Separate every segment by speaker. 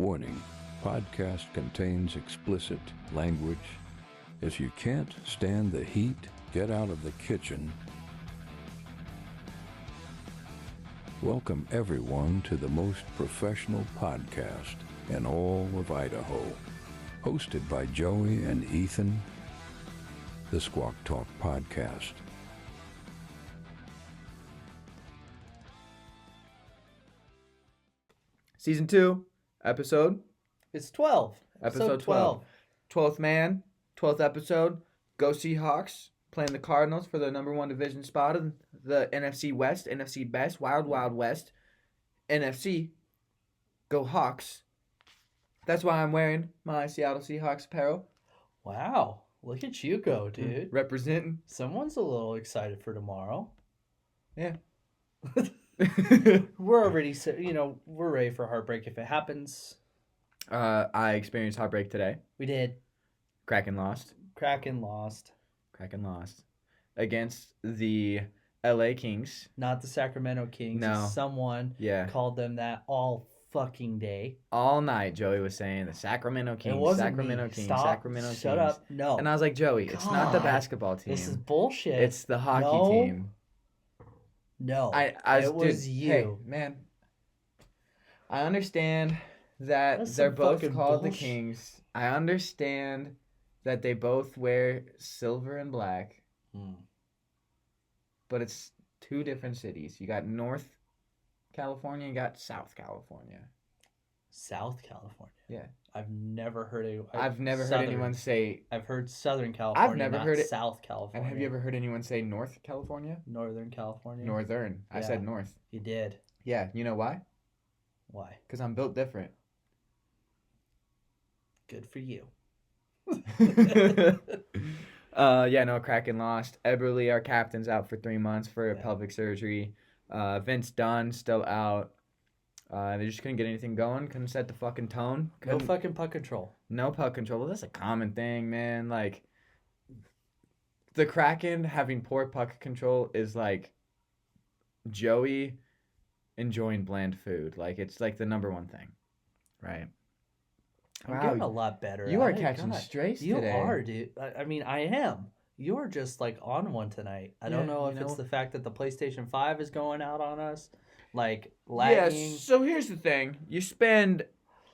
Speaker 1: Warning, podcast contains explicit language. If you can't stand the heat, get out of the kitchen. Welcome everyone to the most professional podcast in all of Idaho. Hosted by Joey and Ethan, the Squawk Talk Podcast.
Speaker 2: Season 2, episode.
Speaker 3: It's 12.
Speaker 2: Episode 12. 12th man, 12th episode. Go Seahawks, playing the Cardinals for the number 1 division spot of the NFC West, NFC Best, Wild Wild West. NFC, go Hawks. That's why I'm wearing my Seattle Seahawks apparel.
Speaker 3: Wow. Look at you go, dude.
Speaker 2: Representing.
Speaker 3: Someone's a little excited for tomorrow.
Speaker 2: Yeah.
Speaker 3: We're already, we're ready for heartbreak if it happens.
Speaker 2: I experienced heartbreak today.
Speaker 3: We did.
Speaker 2: Kraken lost.
Speaker 3: Kraken lost.
Speaker 2: Against the LA Kings.
Speaker 3: Not the Sacramento Kings.
Speaker 2: No.
Speaker 3: Someone called them that all fucking day.
Speaker 2: All night, Joey was saying the Sacramento Kings.
Speaker 3: It wasn't
Speaker 2: Sacramento
Speaker 3: me.
Speaker 2: Kings.
Speaker 3: Stop.
Speaker 2: Sacramento Kings.
Speaker 3: Shut up. No.
Speaker 2: And I was like, Joey, it's not the
Speaker 3: God.
Speaker 2: basketball team.
Speaker 3: This is bullshit.
Speaker 2: It's the hockey
Speaker 3: No.
Speaker 2: team.
Speaker 3: No.
Speaker 2: It
Speaker 3: was you.
Speaker 2: Hey, man. I understand that
Speaker 3: That's
Speaker 2: they're
Speaker 3: some
Speaker 2: both
Speaker 3: fucking
Speaker 2: called the
Speaker 3: bullshit.
Speaker 2: Kings. I understand that they both wear silver and black, but it's two different cities. You got North California, you got South California.
Speaker 3: South California.
Speaker 2: Yeah.
Speaker 3: I've never heard
Speaker 2: I've never heard
Speaker 3: Southern.
Speaker 2: anyone say.
Speaker 3: I've heard Southern California.
Speaker 2: I've never
Speaker 3: not
Speaker 2: heard it.
Speaker 3: South California.
Speaker 2: And have you ever heard anyone say North California?
Speaker 3: Northern California?
Speaker 2: Northern. I
Speaker 3: Yeah.
Speaker 2: said North.
Speaker 3: You did.
Speaker 2: Yeah. You know why?
Speaker 3: Why?
Speaker 2: Because I'm built different.
Speaker 3: Good for you.
Speaker 2: Kraken lost. Eberle, our captain's out for 3 months for pelvic surgery. Vince Dunn still out. They just couldn't get anything going. Couldn't set the fucking tone.
Speaker 3: No fucking puck control.
Speaker 2: No puck control. Well, that's a common thing, man. Like, the Kraken having poor puck control is like Joey enjoying bland food. Like, it's like the number one thing, right?
Speaker 3: I'm getting a lot better.
Speaker 2: You are
Speaker 3: at it.
Speaker 2: catching
Speaker 3: God,
Speaker 2: strays
Speaker 3: You
Speaker 2: today.
Speaker 3: are, dude. I mean, I am. You're just like on one tonight. I don't
Speaker 2: Yeah,
Speaker 3: know
Speaker 2: you
Speaker 3: if it's
Speaker 2: know.
Speaker 3: the fact that the PlayStation 5 is going out on us, like lagging.
Speaker 2: Yes. So here's the thing: you spend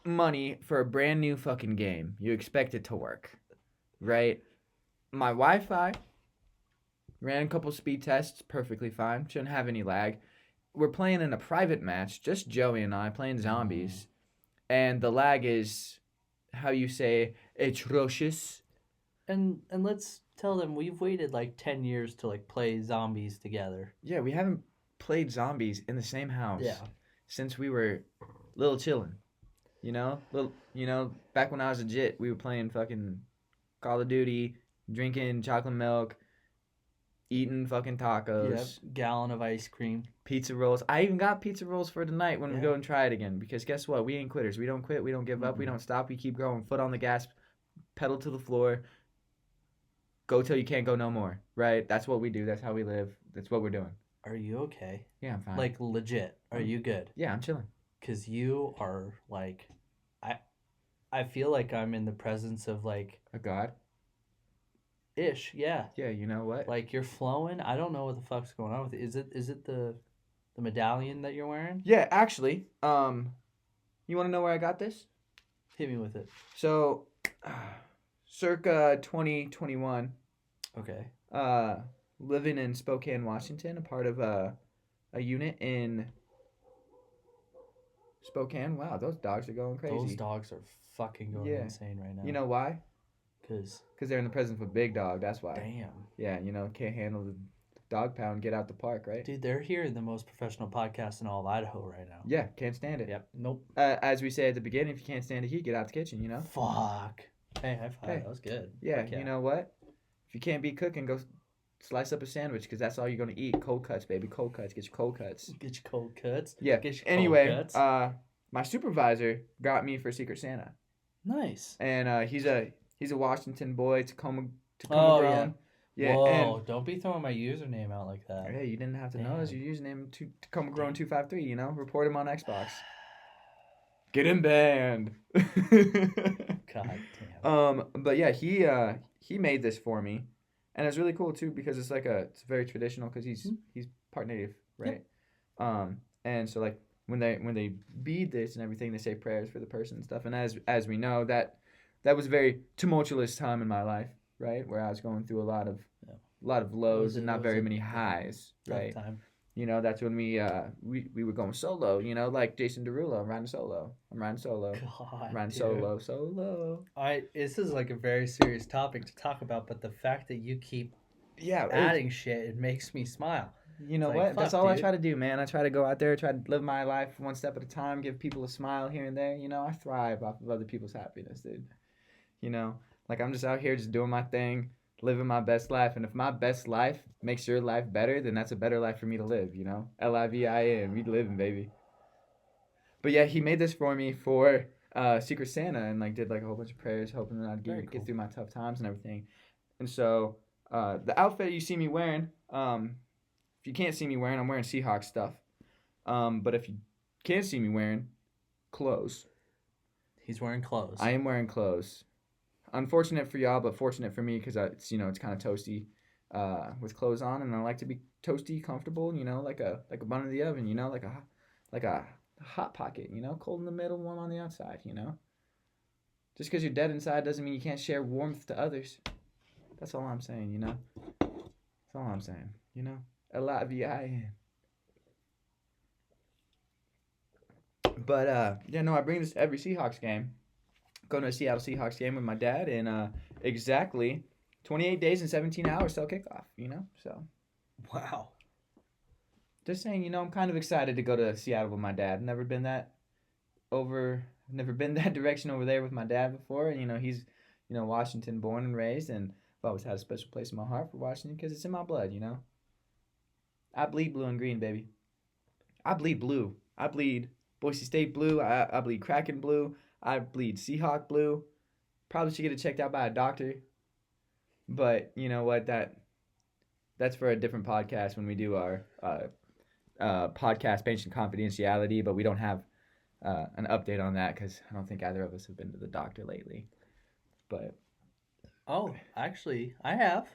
Speaker 2: money for a brand new fucking game. You expect it to work, right? My Wi-Fi ran a couple speed tests, perfectly fine. Shouldn't have any lag. We're playing in a private match, just Joey and I playing zombies, and the lag is, how you say, atrocious.
Speaker 3: And let's tell them we've waited like 10 years to like play zombies together.
Speaker 2: Yeah, we haven't played zombies in the same house since we were little chillin'. Back when I was legit, we were playing fucking Call of Duty, drinking chocolate milk, eating fucking tacos,
Speaker 3: Gallon of ice cream.
Speaker 2: pizza rolls. I even got pizza rolls for tonight when we
Speaker 3: Yeah.
Speaker 2: go and try it again. Because guess what? We ain't quitters. We don't quit. We don't give up. We don't stop. We keep going. Foot on the gas, pedal to the floor. Go till you can't go no more. Right? That's what we do. That's how we live. That's what we're doing.
Speaker 3: Are you okay?
Speaker 2: Yeah, I'm fine.
Speaker 3: Like legit. Are you good?
Speaker 2: Yeah, I'm chilling.
Speaker 3: Cause you are like, I feel like I'm in the presence of like
Speaker 2: A god.
Speaker 3: ish. Yeah.
Speaker 2: Yeah, you know what?
Speaker 3: Like you're flowing. I don't know what the fuck's going on with it. Is it the medallion that you're wearing?
Speaker 2: Yeah, actually, you want to know where I got this?
Speaker 3: Hit me with it.
Speaker 2: So, circa 2021,
Speaker 3: Okay.
Speaker 2: living in Spokane, Washington, a part of a unit in Spokane. Wow, those dogs are going crazy.
Speaker 3: Those dogs are fucking going
Speaker 2: Yeah.
Speaker 3: insane right now.
Speaker 2: You know why?
Speaker 3: Cause
Speaker 2: Because they're in the presence of a big dog. That's why.
Speaker 3: damn,
Speaker 2: Yeah, can't handle the dog pound. Get out the park, right?
Speaker 3: dude, they're hearing the most professional podcast in all of Idaho right now.
Speaker 2: Yeah, can't stand it.
Speaker 3: Yep. Nope.
Speaker 2: As we say at the beginning, if you can't stand the heat, get out the kitchen.
Speaker 3: Fuck. Hey, high five.
Speaker 2: Hey.
Speaker 3: That was good.
Speaker 2: Yeah,
Speaker 3: Fuck
Speaker 2: you know what? If you can't be cooking, go slice up a sandwich because that's all you're going to eat. Cold cuts, baby. Cold cuts. Get your cold cuts.
Speaker 3: Get your cold cuts.
Speaker 2: Yeah.
Speaker 3: Get your
Speaker 2: Anyway,
Speaker 3: cold cuts.
Speaker 2: my supervisor got me for Secret Santa.
Speaker 3: Nice.
Speaker 2: And he's a Washington boy, Tacoma
Speaker 3: Oh,
Speaker 2: grown. Yeah.
Speaker 3: Whoa,
Speaker 2: And
Speaker 3: don't be throwing my username out like that.
Speaker 2: hey, you didn't have to know. It's
Speaker 3: Damn.
Speaker 2: your username, Tacoma Grown 253. Report him on Xbox. Getting banned.
Speaker 3: God damn.
Speaker 2: But yeah, he made this for me, and it's really cool too because it's very traditional because he's part native, right? And so like when they bead this and everything, they say prayers for the person and stuff. And as we know, that was a very tumultuous time in my life, right, where I was going through a lot of lows and not very many highs, right?
Speaker 3: Time.
Speaker 2: You know, that's when we were going solo, you know, like Jason Derulo. I'm riding solo.
Speaker 3: God,
Speaker 2: I'm riding
Speaker 3: dude.
Speaker 2: solo.
Speaker 3: This is like a very serious topic to talk about, but the fact that you keep
Speaker 2: Yeah,
Speaker 3: adding shit, it makes me smile.
Speaker 2: you know
Speaker 3: It's
Speaker 2: what?
Speaker 3: like,
Speaker 2: That's
Speaker 3: fuck,
Speaker 2: all I
Speaker 3: dude.
Speaker 2: try to do, man. I try to go out there, try to live my life one step at a time, give people a smile here and there. You know, I thrive off of other people's happiness, dude. You know, like I'm just out here just doing my thing, living my best life. And if my best life makes your life better, then that's a better life for me to live, you know? LIVIN, we living, baby. But yeah, he made this for me for Secret Santa and like did like a whole bunch of prayers, hoping that I'd
Speaker 3: Very
Speaker 2: get
Speaker 3: cool.
Speaker 2: through my tough times and everything. And so the outfit you see me wearing, if you can't see me wearing, I'm wearing Seahawks stuff. But if you can see me wearing clothes,
Speaker 3: He's wearing clothes.
Speaker 2: I am wearing clothes. Unfortunate for y'all, but fortunate for me because it's kind of toasty with clothes on, and I like to be toasty, comfortable. You know, like a bun in the oven. You know, like a hot pocket. You know, cold in the middle, warm on the outside. You know, just because you're dead inside doesn't mean you can't share warmth to others. That's all I'm saying. You know, that's all I'm saying. You know, LIVIN. But yeah, no, I bring this to every Seahawks game. Going to a Seattle Seahawks game with my dad in exactly 28 days and 17 hours till kickoff, you know? So
Speaker 3: Wow.
Speaker 2: just saying, you know, I'm kind of excited to go to Seattle with my dad. Never been that direction over there with my dad before. And, you know, he's, you know, Washington born and raised. And I've always had a special place in my heart for Washington because it's in my blood, you know? I bleed blue and green, baby. I bleed blue. I bleed Boise State blue. I bleed Kraken blue. I bleed Seahawk blue. Probably should get it checked out by a doctor. But you know what? That's for a different podcast when we do our podcast patient confidentiality. But we don't have an update on that because I don't think either of us have been to the doctor lately. But
Speaker 3: Oh, actually, I have.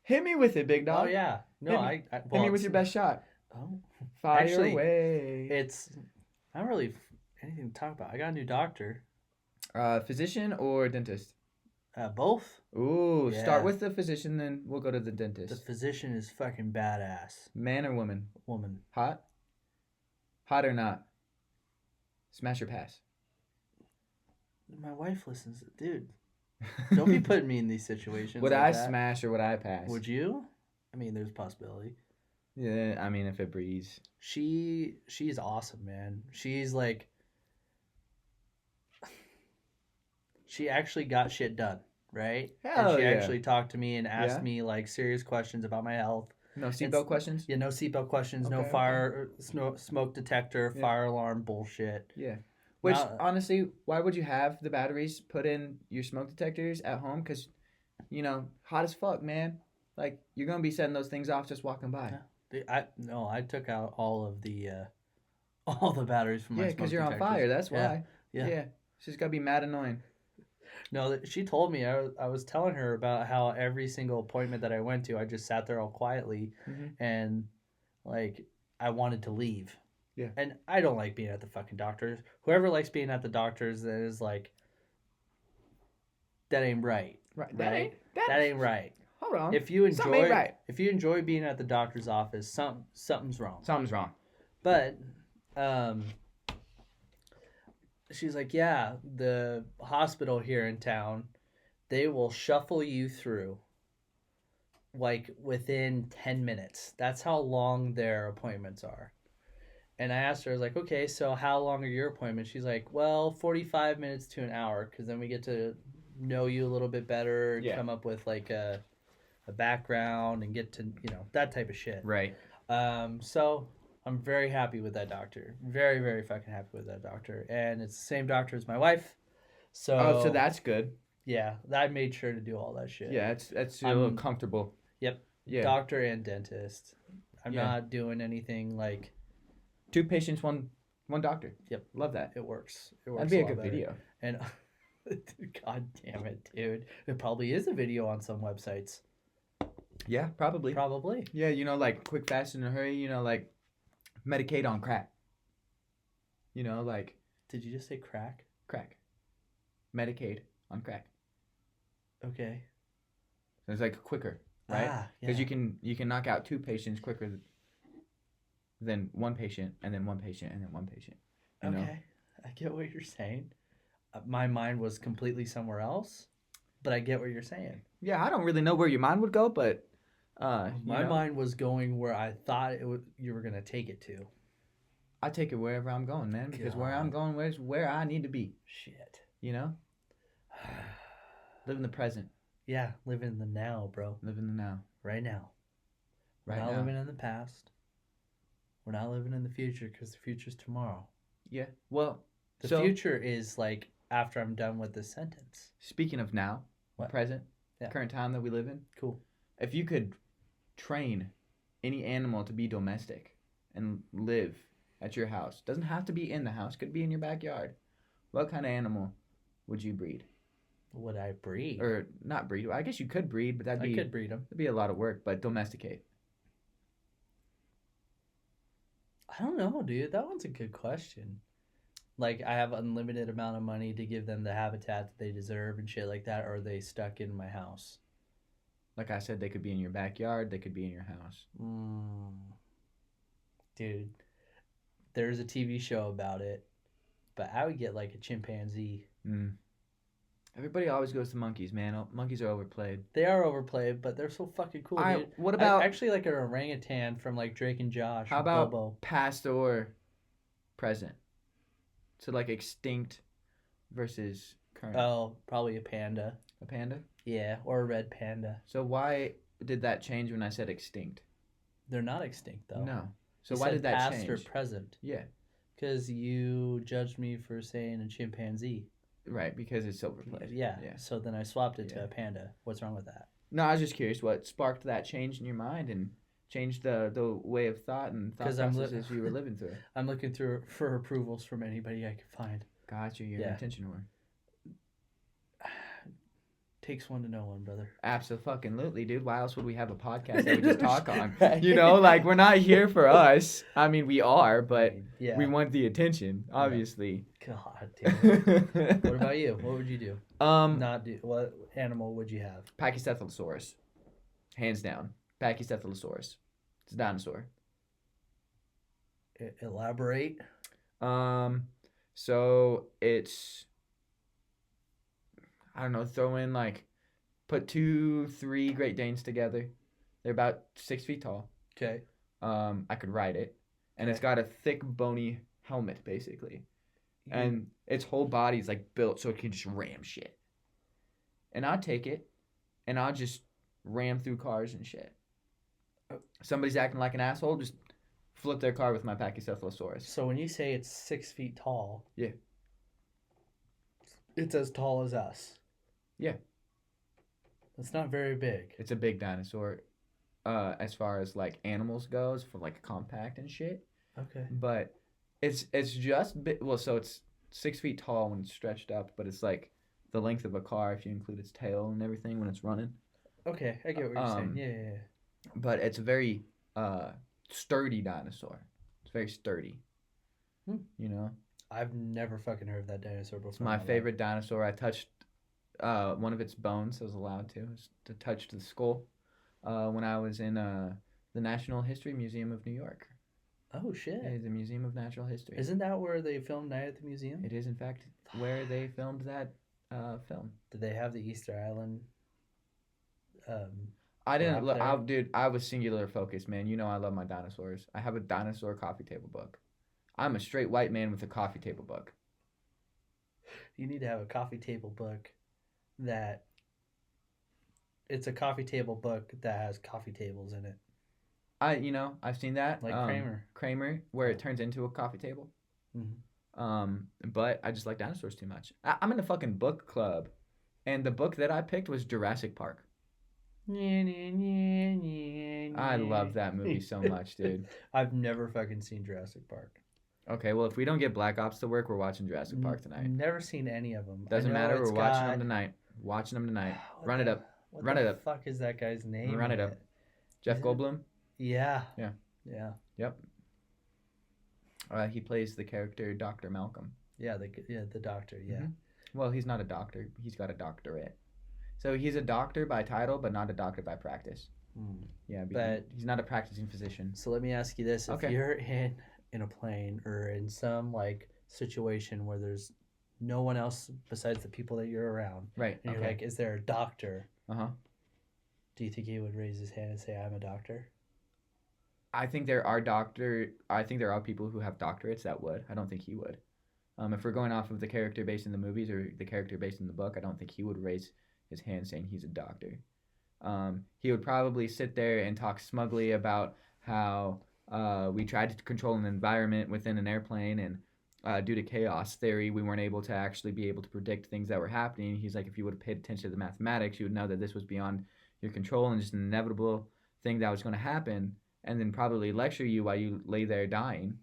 Speaker 2: hit me with it, big
Speaker 3: Oh
Speaker 2: dog.
Speaker 3: yeah. No,
Speaker 2: Hit me with your best shot.
Speaker 3: Oh,
Speaker 2: Fire
Speaker 3: Actually,
Speaker 2: away.
Speaker 3: it's not really anything to talk about. I got a new doctor.
Speaker 2: Physician or dentist?
Speaker 3: Both.
Speaker 2: Ooh,
Speaker 3: Yeah.
Speaker 2: start with the physician, then we'll go to the
Speaker 3: The
Speaker 2: dentist.
Speaker 3: physician is fucking badass.
Speaker 2: Man or woman?
Speaker 3: Woman.
Speaker 2: Hot? Hot or not? Smash or pass?
Speaker 3: My wife listens. Dude, don't be putting me in these situations.
Speaker 2: Would
Speaker 3: like
Speaker 2: I
Speaker 3: that.
Speaker 2: smash or would I pass?
Speaker 3: Would you? I mean, there's a possibility.
Speaker 2: Yeah, I mean, if it breathes.
Speaker 3: She's awesome, man. She's like, she actually got shit done, right?
Speaker 2: Hell
Speaker 3: and she
Speaker 2: yeah.
Speaker 3: actually talked to me and asked
Speaker 2: Yeah?
Speaker 3: me like serious questions about my health.
Speaker 2: No
Speaker 3: It's-
Speaker 2: seatbelt questions?
Speaker 3: Yeah, no seatbelt questions, no
Speaker 2: Okay,
Speaker 3: fire, smoke detector,
Speaker 2: Yeah.
Speaker 3: fire alarm bullshit.
Speaker 2: Yeah. Which,
Speaker 3: Now-
Speaker 2: honestly, why would you have the batteries put in your smoke detectors at home? Because, you know, hot as fuck, man. Like, you're going to be setting those things off just walking by.
Speaker 3: Yeah. I took out all of the all the batteries from my
Speaker 2: Yeah,
Speaker 3: smoke
Speaker 2: because you're on
Speaker 3: detectors.
Speaker 2: fire. That's
Speaker 3: Yeah,
Speaker 2: why.
Speaker 3: yeah.
Speaker 2: It's just got to be mad annoying.
Speaker 3: No, she told me. I was telling her about how every single appointment that I went to, I just sat there all quietly,
Speaker 2: Mhm.
Speaker 3: and like I wanted to leave.
Speaker 2: Yeah.
Speaker 3: And I don't like being at the fucking doctors. Whoever likes being at the doctors, that is like, that ain't right.
Speaker 2: Right.
Speaker 3: Right. That ain't right.
Speaker 2: Hold on.
Speaker 3: If you
Speaker 2: Something
Speaker 3: enjoy,
Speaker 2: ain't right.
Speaker 3: if you enjoy being at the doctor's office, something's wrong.
Speaker 2: Something's wrong.
Speaker 3: But she's like, yeah, the hospital here in town, they will shuffle you through like within 10 minutes. That's how long their appointments are. And I asked her, I was like, okay, so how long are your appointments? She's like, well, 45 minutes to an hour, because then we get to know you a little bit better,
Speaker 2: Yeah.
Speaker 3: come up with like a background and get to, that type of shit.
Speaker 2: Right.
Speaker 3: So I'm very happy with that doctor. Very, very fucking happy with that doctor. And it's the same doctor as my wife. So,
Speaker 2: Oh, so that's good.
Speaker 3: yeah, I made sure to do all that shit.
Speaker 2: Yeah, it's a little
Speaker 3: I'm-
Speaker 2: comfortable.
Speaker 3: Yep.
Speaker 2: Yeah.
Speaker 3: Doctor and dentist. I'm
Speaker 2: Yeah.
Speaker 3: not doing anything like,
Speaker 2: Two patients, one One doctor.
Speaker 3: Yep.
Speaker 2: Love that.
Speaker 3: It works.
Speaker 2: That'd be a
Speaker 3: lot
Speaker 2: good
Speaker 3: better.
Speaker 2: video.
Speaker 3: And God damn it, dude. It probably is a video on some websites.
Speaker 2: Yeah, probably.
Speaker 3: Probably.
Speaker 2: Yeah, you know, like quick, fast, in a hurry. You know, like Medicaid on crack. You know, like
Speaker 3: Did you just say crack?
Speaker 2: crack. Medicaid on crack.
Speaker 3: Okay.
Speaker 2: So it's like quicker, right?
Speaker 3: Ah,
Speaker 2: Because
Speaker 3: yeah.
Speaker 2: you can knock out 2 patients quicker than 1 patient, and then 1 patient, and then 1 patient. You know?
Speaker 3: Okay. I get what you're saying. My mind was completely somewhere else, but I get what you're saying.
Speaker 2: Yeah, I don't really know where your mind would go, but
Speaker 3: My mind was going where I thought you were gonna take it to.
Speaker 2: I take it wherever I'm going, man, because where I'm going is where I need to be.
Speaker 3: Shit.
Speaker 2: You know, live in the present,
Speaker 3: Yeah, live in the now, bro.
Speaker 2: live in the now,
Speaker 3: Right now. We're
Speaker 2: right
Speaker 3: not
Speaker 2: now.
Speaker 3: living in the past. We're not living in the future because the future's tomorrow.
Speaker 2: Yeah. Well,
Speaker 3: The
Speaker 2: so
Speaker 3: future is like after I'm done with this sentence.
Speaker 2: speaking of now,
Speaker 3: What?
Speaker 2: present,
Speaker 3: Yeah.
Speaker 2: current time that we live in,
Speaker 3: Cool.
Speaker 2: if you could train any animal to be domestic and live at your house, doesn't have to be in the house, could be in your backyard. What kind of animal would you breed?
Speaker 3: Would I breed?
Speaker 2: Or not breed? I guess you could breed, but
Speaker 3: I could breed them.
Speaker 2: that'd be a lot of work. But domesticate.
Speaker 3: I don't know, dude. That one's a good question. Like, I have unlimited amount of money to give them the habitat that they deserve and shit like that, or are they stuck in my house?
Speaker 2: Like I said, they could be in your backyard. They could be in your house.
Speaker 3: Dude, there's a TV show about it, but I would get like a chimpanzee.
Speaker 2: Everybody always goes to monkeys, man. Monkeys are overplayed.
Speaker 3: They are overplayed, but they're so fucking cool, dude.
Speaker 2: What about
Speaker 3: I actually like an orangutan from like Drake and Josh.
Speaker 2: how
Speaker 3: or
Speaker 2: about
Speaker 3: Bobo.
Speaker 2: past or present? So like extinct versus current.
Speaker 3: Oh, probably a panda.
Speaker 2: A panda.
Speaker 3: Yeah, or a red panda.
Speaker 2: So why did that change when I said extinct?
Speaker 3: They're not extinct though.
Speaker 2: No. So
Speaker 3: You
Speaker 2: why
Speaker 3: said
Speaker 2: did that
Speaker 3: past
Speaker 2: change?
Speaker 3: or present?
Speaker 2: Yeah.
Speaker 3: Because you judged me for saying a chimpanzee.
Speaker 2: Right, because it's overplayed.
Speaker 3: Yeah.
Speaker 2: Yeah.
Speaker 3: So then I swapped it to
Speaker 2: Yeah.
Speaker 3: a panda. What's wrong with that?
Speaker 2: No, I was just curious what sparked that change in your mind and changed the way of thought and thought
Speaker 3: 'Cause I'm
Speaker 2: processes you were living through.
Speaker 3: I'm looking through for approvals from anybody I can find.
Speaker 2: Gotcha, you're
Speaker 3: Yeah.
Speaker 2: an attention whore.
Speaker 3: Takes one to know one, brother.
Speaker 2: Absolutely, dude. Why else would we have a podcast that we just talk on?
Speaker 3: Right.
Speaker 2: You know, like we're not here for us. I mean, we are, but
Speaker 3: yeah.
Speaker 2: we want the attention, obviously.
Speaker 3: God, dude. What about you? What would you do? Not do. What animal would you have?
Speaker 2: Pachycephalosaurus, hands down. Pachycephalosaurus. It's a dinosaur.
Speaker 3: Elaborate.
Speaker 2: So it's, I don't know, throw in like, put 2-3 Great Danes together. They're about 6 feet tall.
Speaker 3: Okay.
Speaker 2: I could ride it, and it's
Speaker 3: Okay.
Speaker 2: got a thick, bony helmet basically, and its whole body's like built so it can just ram shit. And I'll take it, and I'll just ram through cars and shit. Somebody's acting like an asshole, just flip their car with my Pachycephalosaurus.
Speaker 3: So when you say it's 6 feet tall,
Speaker 2: Yeah.
Speaker 3: it's as tall as us.
Speaker 2: Yeah.
Speaker 3: That's not very big.
Speaker 2: It's a big dinosaur, as far as like animals goes, for like compact and shit.
Speaker 3: Okay.
Speaker 2: But it's just well, so it's 6 feet tall when it's stretched up, but it's like the length of a car if you include its tail and everything when it's running.
Speaker 3: Okay, I get what you're saying. Yeah.
Speaker 2: But it's a very sturdy dinosaur. It's very sturdy. You know,
Speaker 3: I've never fucking heard of that dinosaur before.
Speaker 2: it's my favorite dinosaur. I touched one of its bones. I was allowed to touch the skull when I was in the National History Museum of New York.
Speaker 3: Oh shit!
Speaker 2: It is the Museum of Natural History.
Speaker 3: Isn't that where they filmed Night at the Museum?
Speaker 2: It is in fact where they filmed that film.
Speaker 3: Did they have the Easter Island?
Speaker 2: I didn't
Speaker 3: up
Speaker 2: look.
Speaker 3: there?
Speaker 2: Dude, I was singular focused, man. You know I love my dinosaurs. I have a dinosaur coffee table book. I'm a straight white man with a coffee table book.
Speaker 3: You need to have a coffee table book that. It's a coffee table book that has coffee tables in it.
Speaker 2: I've seen that.
Speaker 3: Like
Speaker 2: Kramer, where it turns into a coffee table. But I just like dinosaurs too much. I'm in a fucking book club, and the book that I picked was Jurassic Park. I love that movie so much, dude.
Speaker 3: I've never fucking seen Jurassic Park.
Speaker 2: Okay, well, if we don't get Black Ops to work, we're watching Jurassic Park tonight.
Speaker 3: Never seen any of them.
Speaker 2: Doesn't matter. We're watching them tonight. Watching them tonight. Run it up. Run it up.
Speaker 3: What the fuck is that guy's name?
Speaker 2: Run it up. Jeff
Speaker 3: Is it-
Speaker 2: Goldblum.
Speaker 3: Yeah.
Speaker 2: Yeah.
Speaker 3: Yeah.
Speaker 2: Yep. He plays the character Dr. Malcolm.
Speaker 3: Yeah. The doctor. Yeah.
Speaker 2: Mhm. Well, he's not a doctor. He's got a doctorate. So he's a doctor by title, but not a doctor by practice.
Speaker 3: Mm.
Speaker 2: Yeah,
Speaker 3: But-
Speaker 2: he's not a practicing physician.
Speaker 3: So let me ask you this: If
Speaker 2: Okay.
Speaker 3: you're in a plane or in some like situation where there's no one else besides the people that you're around,
Speaker 2: Right.
Speaker 3: and you're
Speaker 2: Okay.
Speaker 3: like, "Is there a doctor?"
Speaker 2: Uh-huh.
Speaker 3: Do you think he would raise his hand and say, "I'm a doctor"?
Speaker 2: I think there are people who have doctorates that would. I don't think he would. If we're going off of the character based in the movies or the character based in the book, I don't think he would raise his hand saying he's a doctor. He would probably sit there and talk smugly about how we tried to control an environment within an airplane, and due to chaos theory, we weren't able to predict things that were happening. He's like, if you would have paid attention to the mathematics, you would know that this was beyond your control and just an inevitable thing that was going to happen, and then probably lecture you while you lay there dying.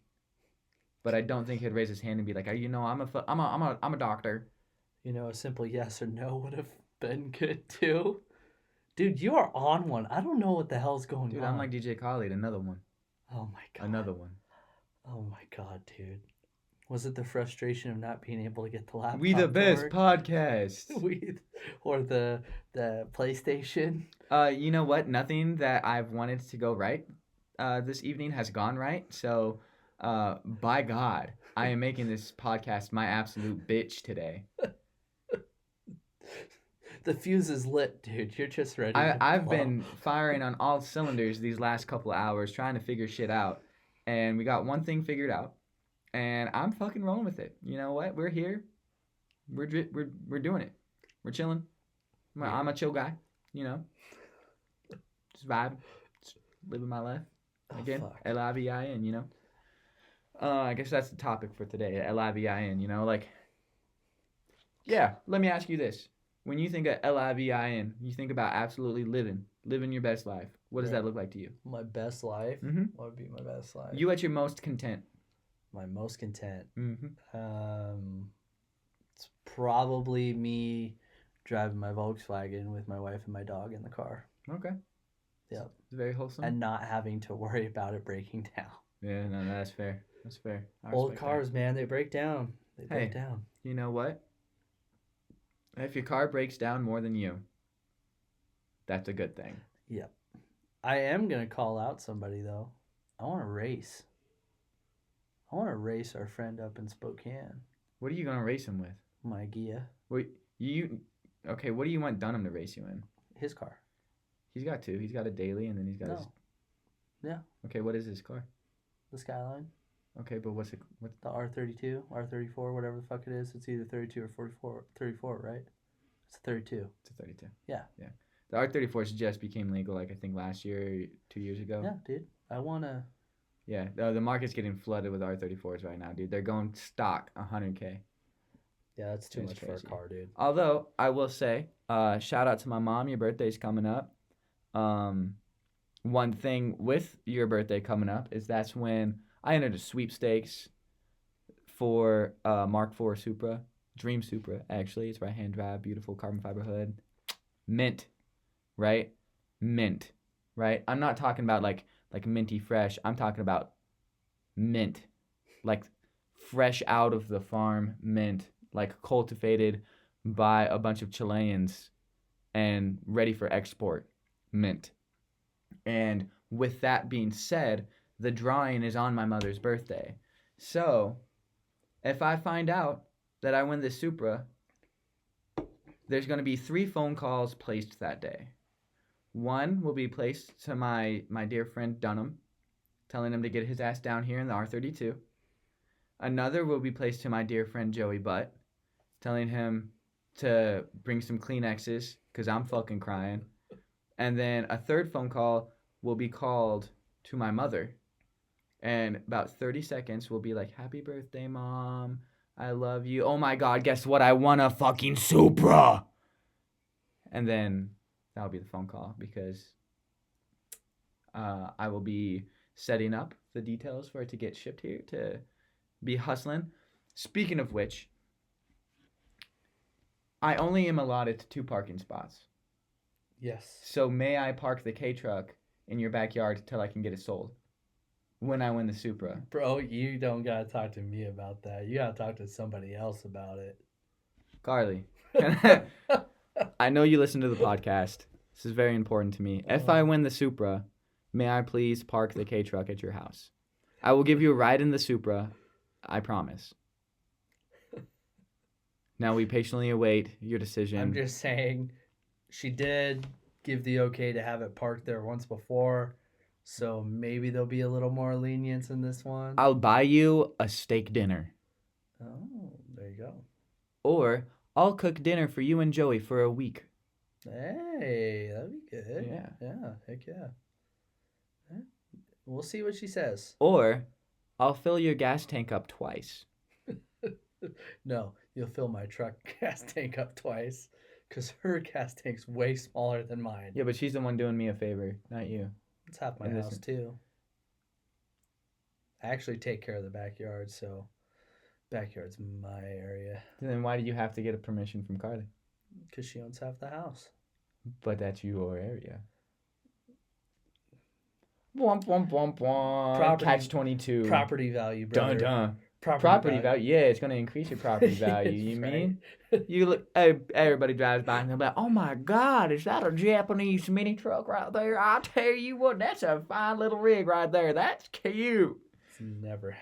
Speaker 2: But I don't think he'd raise his hand and be like, I'm a doctor.
Speaker 3: You know, a simple yes or no would have been good too. Dude, you are on one. I don't know what the hell's going
Speaker 2: Dude,
Speaker 3: on.
Speaker 2: I'm like DJ Khaled, another one.
Speaker 3: Oh my god.
Speaker 2: Another one.
Speaker 3: Oh my god, dude. Was it the frustration of not being able to get the laptop?
Speaker 2: We the
Speaker 3: to
Speaker 2: best
Speaker 3: work?
Speaker 2: podcast.
Speaker 3: Or the PlayStation?
Speaker 2: You know what? Nothing that I've wanted to go right this evening has gone right. So, by God, I am making this podcast my absolute bitch today.
Speaker 3: The fuse is lit, dude. You're just ready.
Speaker 2: I've
Speaker 3: blow.
Speaker 2: been firing on all cylinders these last couple of hours trying to figure shit out. And we got one thing figured out. And I'm fucking rolling with it. You know what? We're here. We're doing it. We're chilling. I'm a chill guy. You know. Just vibing. Just living my life. Again,
Speaker 3: fuck.
Speaker 2: L-I-V-I-N, you know. I guess that's the topic for today. L-I-V-I-N, you know, like. Yeah, let me ask you this. When you think of L-I-V-I-N, you think about absolutely living your best life. What does
Speaker 3: Right.
Speaker 2: that look like to you?
Speaker 3: My best life?
Speaker 2: Mm-hmm.
Speaker 3: What would be my best life?
Speaker 2: You at your most content.
Speaker 3: My most content.
Speaker 2: Mm-hmm.
Speaker 3: It's probably me driving my Volkswagen with my wife and my dog in the car.
Speaker 2: Okay.
Speaker 3: Yep.
Speaker 2: It's very wholesome.
Speaker 3: And not having to worry about it breaking down.
Speaker 2: Yeah, no, that's fair. That's fair. I
Speaker 3: Old
Speaker 2: respect
Speaker 3: cars, man, they break down. They
Speaker 2: Hey.
Speaker 3: break down.
Speaker 2: that. You know what? If your car breaks down more than you, that's a good thing.
Speaker 3: I am going to call out somebody, though. I want to race. I want to race our friend up in Spokane,
Speaker 2: What are you gonna race him with?
Speaker 3: my Gia.
Speaker 2: Okay, what do you want Dunham to race you in?
Speaker 3: His car.
Speaker 2: He's got two. He's got a daily, and then he's got his.
Speaker 3: No. Yeah.
Speaker 2: Okay, what is his car?
Speaker 3: The Skyline.
Speaker 2: Okay, but what's
Speaker 3: The R32, R34, whatever the fuck it is. It's either 32 or 34, right? It's a 32.
Speaker 2: It's a 32.
Speaker 3: Yeah.
Speaker 2: Yeah. The R34s just became legal, like I think last year, 2 years ago.
Speaker 3: Yeah, dude. I want to.
Speaker 2: Yeah. The market's getting flooded with R34s right now, dude. They're going stock 100K.
Speaker 3: Yeah, that's too
Speaker 2: It's
Speaker 3: much
Speaker 2: crazy.
Speaker 3: for a car, dude.
Speaker 2: Although I will say, shout out to my mom. Your birthday's coming up. One thing with your birthday coming up is that's when I entered a sweepstakes for Mark IV Supra, Dream Supra. Actually, it's right-hand drive, beautiful carbon fiber hood, mint, right? Mint, right? I'm not talking about like minty fresh. I'm talking about mint, like fresh out of the farm mint, like cultivated by a bunch of Chileans and ready for export mint. And with that being said, the drawing is on my mother's birthday. So if I find out that I win this Supra, there's going to be 3 phone calls placed that day. One will be placed to my dear friend Dunham, telling him to get his ass down here in the R32. Another will be placed to my dear friend Joey Butt, telling him to bring some Kleenexes because I'm fucking crying. And then a third phone call will be called to my mother. And about 30 seconds will be like, happy birthday, Mom. I love you. Oh my God, guess what? I won a fucking Supra. And then that'll be the phone call because I will be setting up the details for it to get shipped here to be hustling. Speaking of which, I only am allotted to 2 parking spots.
Speaker 3: Yes.
Speaker 2: So may I park the K truck in your backyard till I can get it sold? When I win the Supra.
Speaker 3: Bro, you don't gotta talk to me about that. You gotta talk to somebody else about it.
Speaker 2: Carly, I know you listen to the podcast. This is very important to me. If I win the Supra, may I please park the K truck at your house? I will give you a ride in the Supra. I promise. Now we patiently await your decision.
Speaker 3: I'm just saying, she did give the okay to have it parked there once before, so maybe there'll be a little more lenience in this one.
Speaker 2: I'll buy you a steak dinner.
Speaker 3: Oh, there you go.
Speaker 2: Or I'll cook dinner for you and Joey for a week.
Speaker 3: Hey, that'd be good.
Speaker 2: Yeah.
Speaker 3: Yeah, heck yeah. Yeah. We'll see what she says.
Speaker 2: Or I'll fill your gas tank up twice.
Speaker 3: No, you'll fill my truck gas tank up twice, because her gas tank's way smaller than mine.
Speaker 2: Yeah, but she's the one doing me a favor, not you.
Speaker 3: It's half my
Speaker 2: And
Speaker 3: house,
Speaker 2: listen.
Speaker 3: too. I actually take care of the backyard, so backyard's my area,
Speaker 2: Then why did you have to get a permission from Carly?
Speaker 3: because she owns half the house.
Speaker 2: But that's your area. Womp womp womp womp.
Speaker 3: Property-
Speaker 2: Catch 22.
Speaker 3: Property value, brother.
Speaker 2: Dun dun.
Speaker 3: Property,
Speaker 2: Property value. Yeah, it's gonna increase your property value. You
Speaker 3: Right.
Speaker 2: mean? You look. Everybody drives by and they'll be like, "Oh my God, is that a Japanese mini truck right there? I tell you what, that's a fine little rig right there. That's cute."
Speaker 3: It's never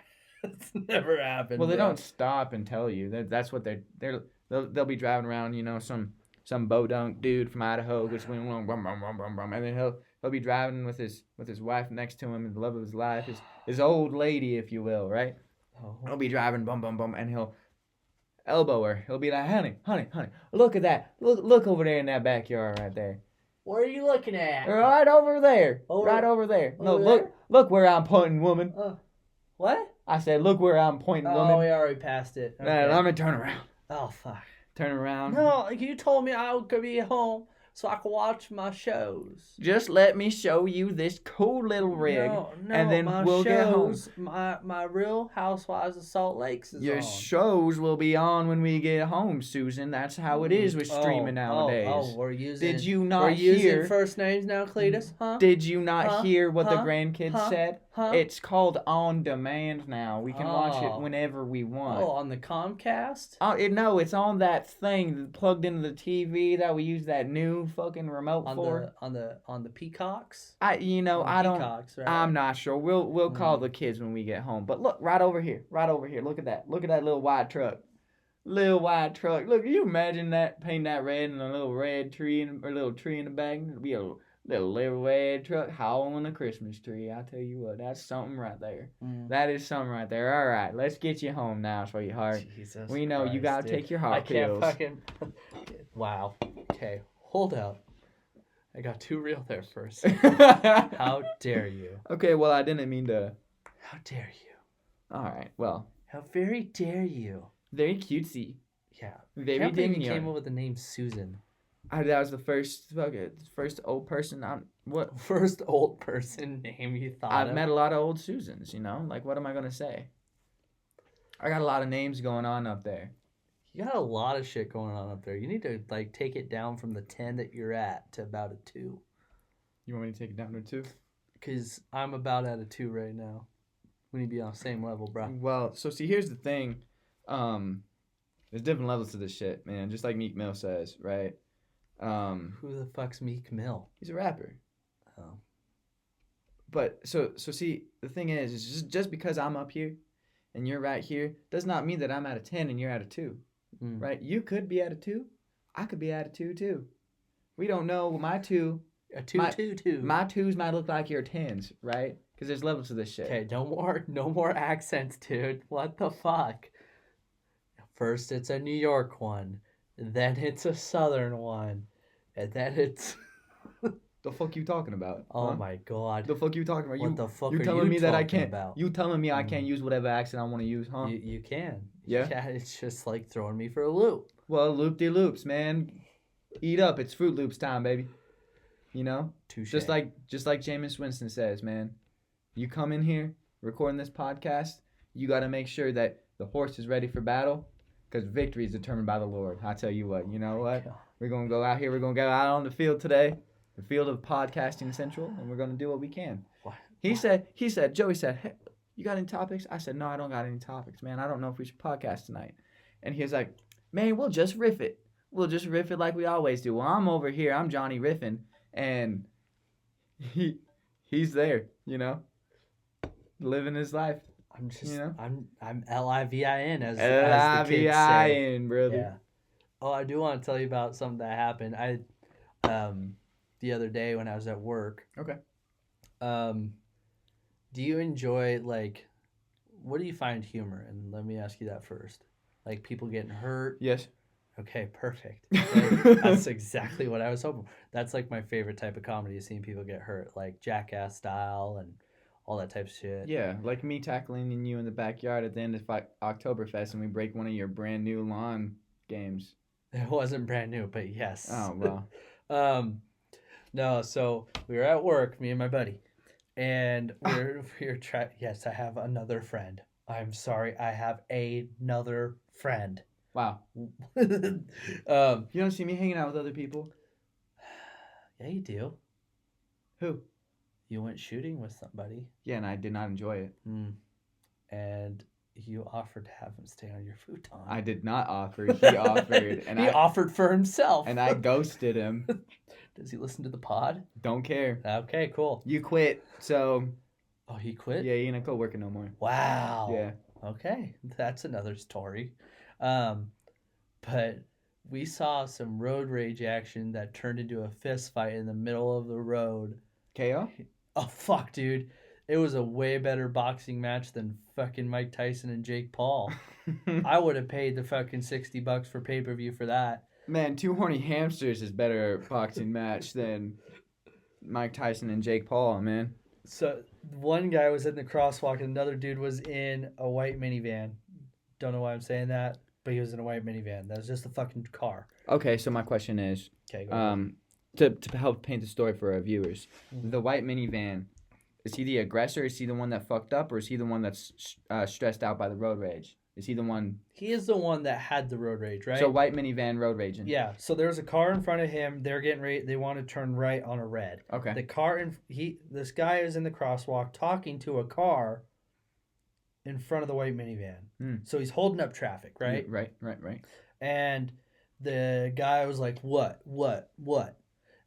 Speaker 3: happened.
Speaker 2: Well, they
Speaker 3: bro.
Speaker 2: don't stop and tell you. That's what they'll be driving around. You know, some bodunk dude from Idaho just went along, brum, brum, brum, brum, brum, and then he'll be driving with his wife next to him and the love of his life, his old lady, if you will, right?
Speaker 3: Oh.
Speaker 2: He'll be driving, bum bum bum, and he'll elbow her. He'll be like, honey, look at that, look over there in that backyard right there,
Speaker 3: What are you looking at?
Speaker 2: right over there,
Speaker 3: Over-
Speaker 2: right over there. No,
Speaker 3: over
Speaker 2: look where I'm pointing, woman.
Speaker 3: What?
Speaker 2: I said, look where I'm pointing,
Speaker 3: Oh,
Speaker 2: woman.
Speaker 3: we already passed it.
Speaker 2: Nah, let me turn around.
Speaker 3: Oh, fuck.
Speaker 2: Turn around.
Speaker 3: No, you told me I could be at home so I could watch my shows.
Speaker 2: Just let me show you this cool little rig,
Speaker 3: No,
Speaker 2: and then
Speaker 3: my
Speaker 2: we'll get home.
Speaker 3: shows, My Real Housewives of Salt Lakes is
Speaker 2: Your
Speaker 3: on.
Speaker 2: shows will be on when we get home, Susan. That's how it is with streaming nowadays.
Speaker 3: Oh, we're using.
Speaker 2: Did you
Speaker 3: we're
Speaker 2: not
Speaker 3: using
Speaker 2: hear?
Speaker 3: first names now, Cletus? Huh?
Speaker 2: Did you not
Speaker 3: Huh?
Speaker 2: hear what the
Speaker 3: Huh?
Speaker 2: grandkids
Speaker 3: Huh?
Speaker 2: said?
Speaker 3: Huh?
Speaker 2: It's called on demand now. We can watch
Speaker 3: Oh.
Speaker 2: it whenever we
Speaker 3: Oh,
Speaker 2: want.
Speaker 3: on the Comcast?
Speaker 2: No, it's on that thing plugged into the TV that we use that new fucking remote
Speaker 3: On
Speaker 2: for.
Speaker 3: the Peacocks?
Speaker 2: I
Speaker 3: On the
Speaker 2: I don't.
Speaker 3: Peacocks, right?
Speaker 2: I'm not sure. We'll call
Speaker 3: Mm.
Speaker 2: the kids when we get home. But look, right over here. Look at that. Look at that little white truck. Little white truck. Look, can you imagine that? Paint that red and a little red tree or little tree in the back. It'll be a little red truck howling a Christmas tree. I tell you what, that's something right there.
Speaker 3: Mm.
Speaker 2: That is something right there. All right, let's get you home now, sweetheart.
Speaker 3: Jesus
Speaker 2: We know you
Speaker 3: Christ,
Speaker 2: gotta
Speaker 3: dude.
Speaker 2: take your
Speaker 3: I
Speaker 2: heart
Speaker 3: can't
Speaker 2: pills.
Speaker 3: fucking. Wow. Okay, hold up. I got too real there for a second. How dare you?
Speaker 2: Okay, well, I didn't mean to.
Speaker 3: How dare you?
Speaker 2: All right, well,
Speaker 3: How very dare you?
Speaker 2: very cutesy.
Speaker 3: Yeah.
Speaker 2: Very
Speaker 3: Can't believe you
Speaker 2: demure.
Speaker 3: came up with the name Susan.
Speaker 2: That was the first old person what
Speaker 3: First old person name you thought
Speaker 2: I've
Speaker 3: of.
Speaker 2: met a lot of old Susans, you know? Like, what am I going to say? I got a lot of names going on up there.
Speaker 3: You got a lot of shit going on up there. You need to like take it down from the 10 that you're at to about a 2.
Speaker 2: You want me to take it down to 2?
Speaker 3: Because I'm about at a 2 right now. We need to be on the same level, bro.
Speaker 2: Well, so see, here's the thing. There's different levels to this shit, man. Just like Meek Mill says, right?
Speaker 3: Who the fuck's Meek Mill?
Speaker 2: He's a rapper.
Speaker 3: Oh.
Speaker 2: But so see, the thing is just because I'm up here and you're right here does not mean that I'm at a 10 and you're at a 2.
Speaker 3: Mm.
Speaker 2: Right? You could be at a 2. I could be at a 2 too. We don't know. My 2,
Speaker 3: A 2
Speaker 2: My-
Speaker 3: 2 2.
Speaker 2: my 2s might look like your 10s, right? Because there's levels to this shit.
Speaker 3: Okay, no more accents, dude. What the fuck? First it's a New York one, then it's a Southern one, and then it's
Speaker 2: The fuck you talking about?
Speaker 3: oh
Speaker 2: huh?
Speaker 3: my god.
Speaker 2: The fuck you talking about?
Speaker 3: What the fuck
Speaker 2: you
Speaker 3: are
Speaker 2: telling
Speaker 3: you
Speaker 2: me that I
Speaker 3: talking
Speaker 2: can't?
Speaker 3: about?
Speaker 2: You telling me I
Speaker 3: Mm.
Speaker 2: can't use whatever accent I want to use, huh?
Speaker 3: You can.
Speaker 2: Yeah?
Speaker 3: It's just like throwing me for a loop.
Speaker 2: Well, loop de loops, man. Eat up. It's Fruit Loops time, baby. You know?
Speaker 3: Touche.
Speaker 2: Just like Jameis Winston says, man. You come in here recording this podcast, you got to make sure that the horse is ready for battle, because victory is determined by the Lord. I tell you what, you know what? We're going to go out here. We're going to go out on the field today, the field of podcasting central, and we're going to do what we can. Joey said, hey, you got any topics? I said, no, I don't got any topics, man. I don't know if we should podcast tonight. And he was like, man, we'll just riff it. We'll just riff it like we always do. Well, I'm over here. I'm Johnny riffing, and he's there, you know, living his life.
Speaker 3: I'm just,
Speaker 2: you know?
Speaker 3: I'm Livin as the kids say.
Speaker 2: Livin, brother.
Speaker 3: Yeah. Oh, I do want to tell you about something that happened. The other day when I was at work.
Speaker 2: Okay.
Speaker 3: Do you enjoy, like, what do you find humor? And let me ask you that first. Like, people getting hurt?
Speaker 2: Yes.
Speaker 3: Okay, perfect. That's exactly what I was hoping for. That's, like, my favorite type of comedy is seeing people get hurt, like Jackass style and all that type of shit.
Speaker 2: Yeah, like me tackling you in the backyard at the end of Oktoberfest and we break one of your brand new lawn games.
Speaker 3: It wasn't brand new, but yes.
Speaker 2: Oh, wow.
Speaker 3: No, so we were at work, me and my buddy. And we're trying. Yes, I have another friend. I'm sorry, I have another friend.
Speaker 2: Wow. You don't see me hanging out with other people?
Speaker 3: Yeah, you do.
Speaker 2: Who?
Speaker 3: You went shooting with somebody.
Speaker 2: Yeah, and I did not enjoy it.
Speaker 3: And you offered to have him stay on your futon.
Speaker 2: I did not offer. He offered. And
Speaker 3: he offered for himself.
Speaker 2: And I ghosted him.
Speaker 3: Does he listen to the pod?
Speaker 2: Don't care.
Speaker 3: Okay, cool.
Speaker 2: You quit, so...
Speaker 3: Oh, he quit?
Speaker 2: Yeah, he ain't co-working no more.
Speaker 3: Wow.
Speaker 2: Yeah.
Speaker 3: Okay, that's another story. But we saw some road rage action that turned into a fist fight in the middle of the road.
Speaker 2: KO?
Speaker 3: Oh, fuck, dude. It was a way better boxing match than fucking Mike Tyson and Jake Paul. I would have paid the fucking $60 for pay-per-view for that.
Speaker 2: Man, Two Horny Hamsters is better boxing match than Mike Tyson and Jake Paul, man.
Speaker 3: So one guy was in the crosswalk and another dude was in a white minivan. Don't know why I'm saying that, but he was in a white minivan. That was just a fucking car.
Speaker 2: Okay, so my question is,
Speaker 3: okay, go ahead.
Speaker 2: To help paint the story for our viewers, the white minivan, is he the aggressor? Is he the one that fucked up, or is he the one that's stressed out by the road rage? Is he the one? He is
Speaker 3: the one that had the road rage, right?
Speaker 2: So white minivan road raging.
Speaker 3: Yeah. So there's a car in front of him. They're getting ready. They want to turn right on a red.
Speaker 2: Okay.
Speaker 3: The car this guy is in the crosswalk talking to a car in front of the white minivan. So he's holding up traffic, right?
Speaker 2: Yeah, right.
Speaker 3: And the guy was like, "What?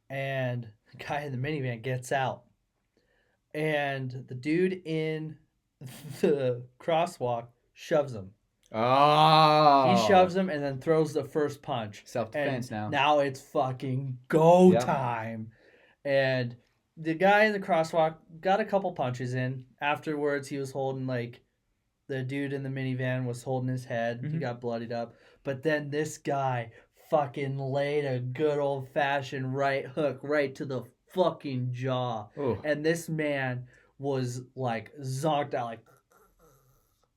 Speaker 3: And the guy in the minivan gets out, and the dude in the crosswalk shoves him.
Speaker 2: Oh.
Speaker 3: He shoves him and then throws the first punch.
Speaker 2: Self-defense now.
Speaker 3: Now it's fucking go time. And the guy in the crosswalk got a couple punches in. Afterwards, he was holding, like, the dude in the minivan was holding his head. Mm-hmm. He got bloodied up. But then this guy fucking laid a good old-fashioned right hook right to the fucking jaw.
Speaker 2: Ooh.
Speaker 3: And this man was, like, zonked out, like,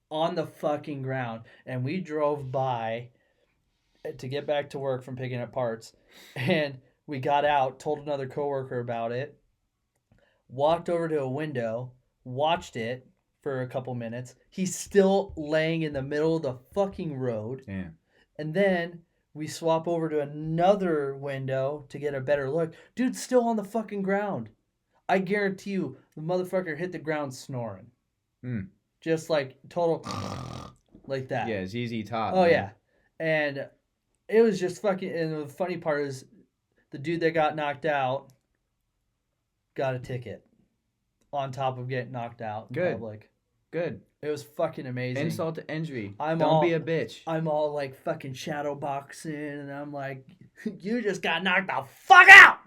Speaker 3: on the fucking ground. And we drove by to get back to work from picking up parts, and we got out, told another coworker about it, walked over to a window, watched it for a couple minutes. He's still laying in the middle of the fucking road.
Speaker 2: Damn.
Speaker 3: And then we swap over to another window to get a better look. Dude's still on the fucking ground. I guarantee you the motherfucker hit the ground snoring. Just like total like that.
Speaker 2: Yeah, ZZ Top.
Speaker 3: Oh, man. Yeah. And it was just fucking, and the funny part is the dude that got knocked out got a ticket on top of getting knocked out in public.
Speaker 2: Good.
Speaker 3: It was fucking amazing.
Speaker 2: Insult to injury.
Speaker 3: Don't
Speaker 2: be a bitch.
Speaker 3: I'm all like fucking shadow boxing, and I'm like, you just got knocked the fuck out!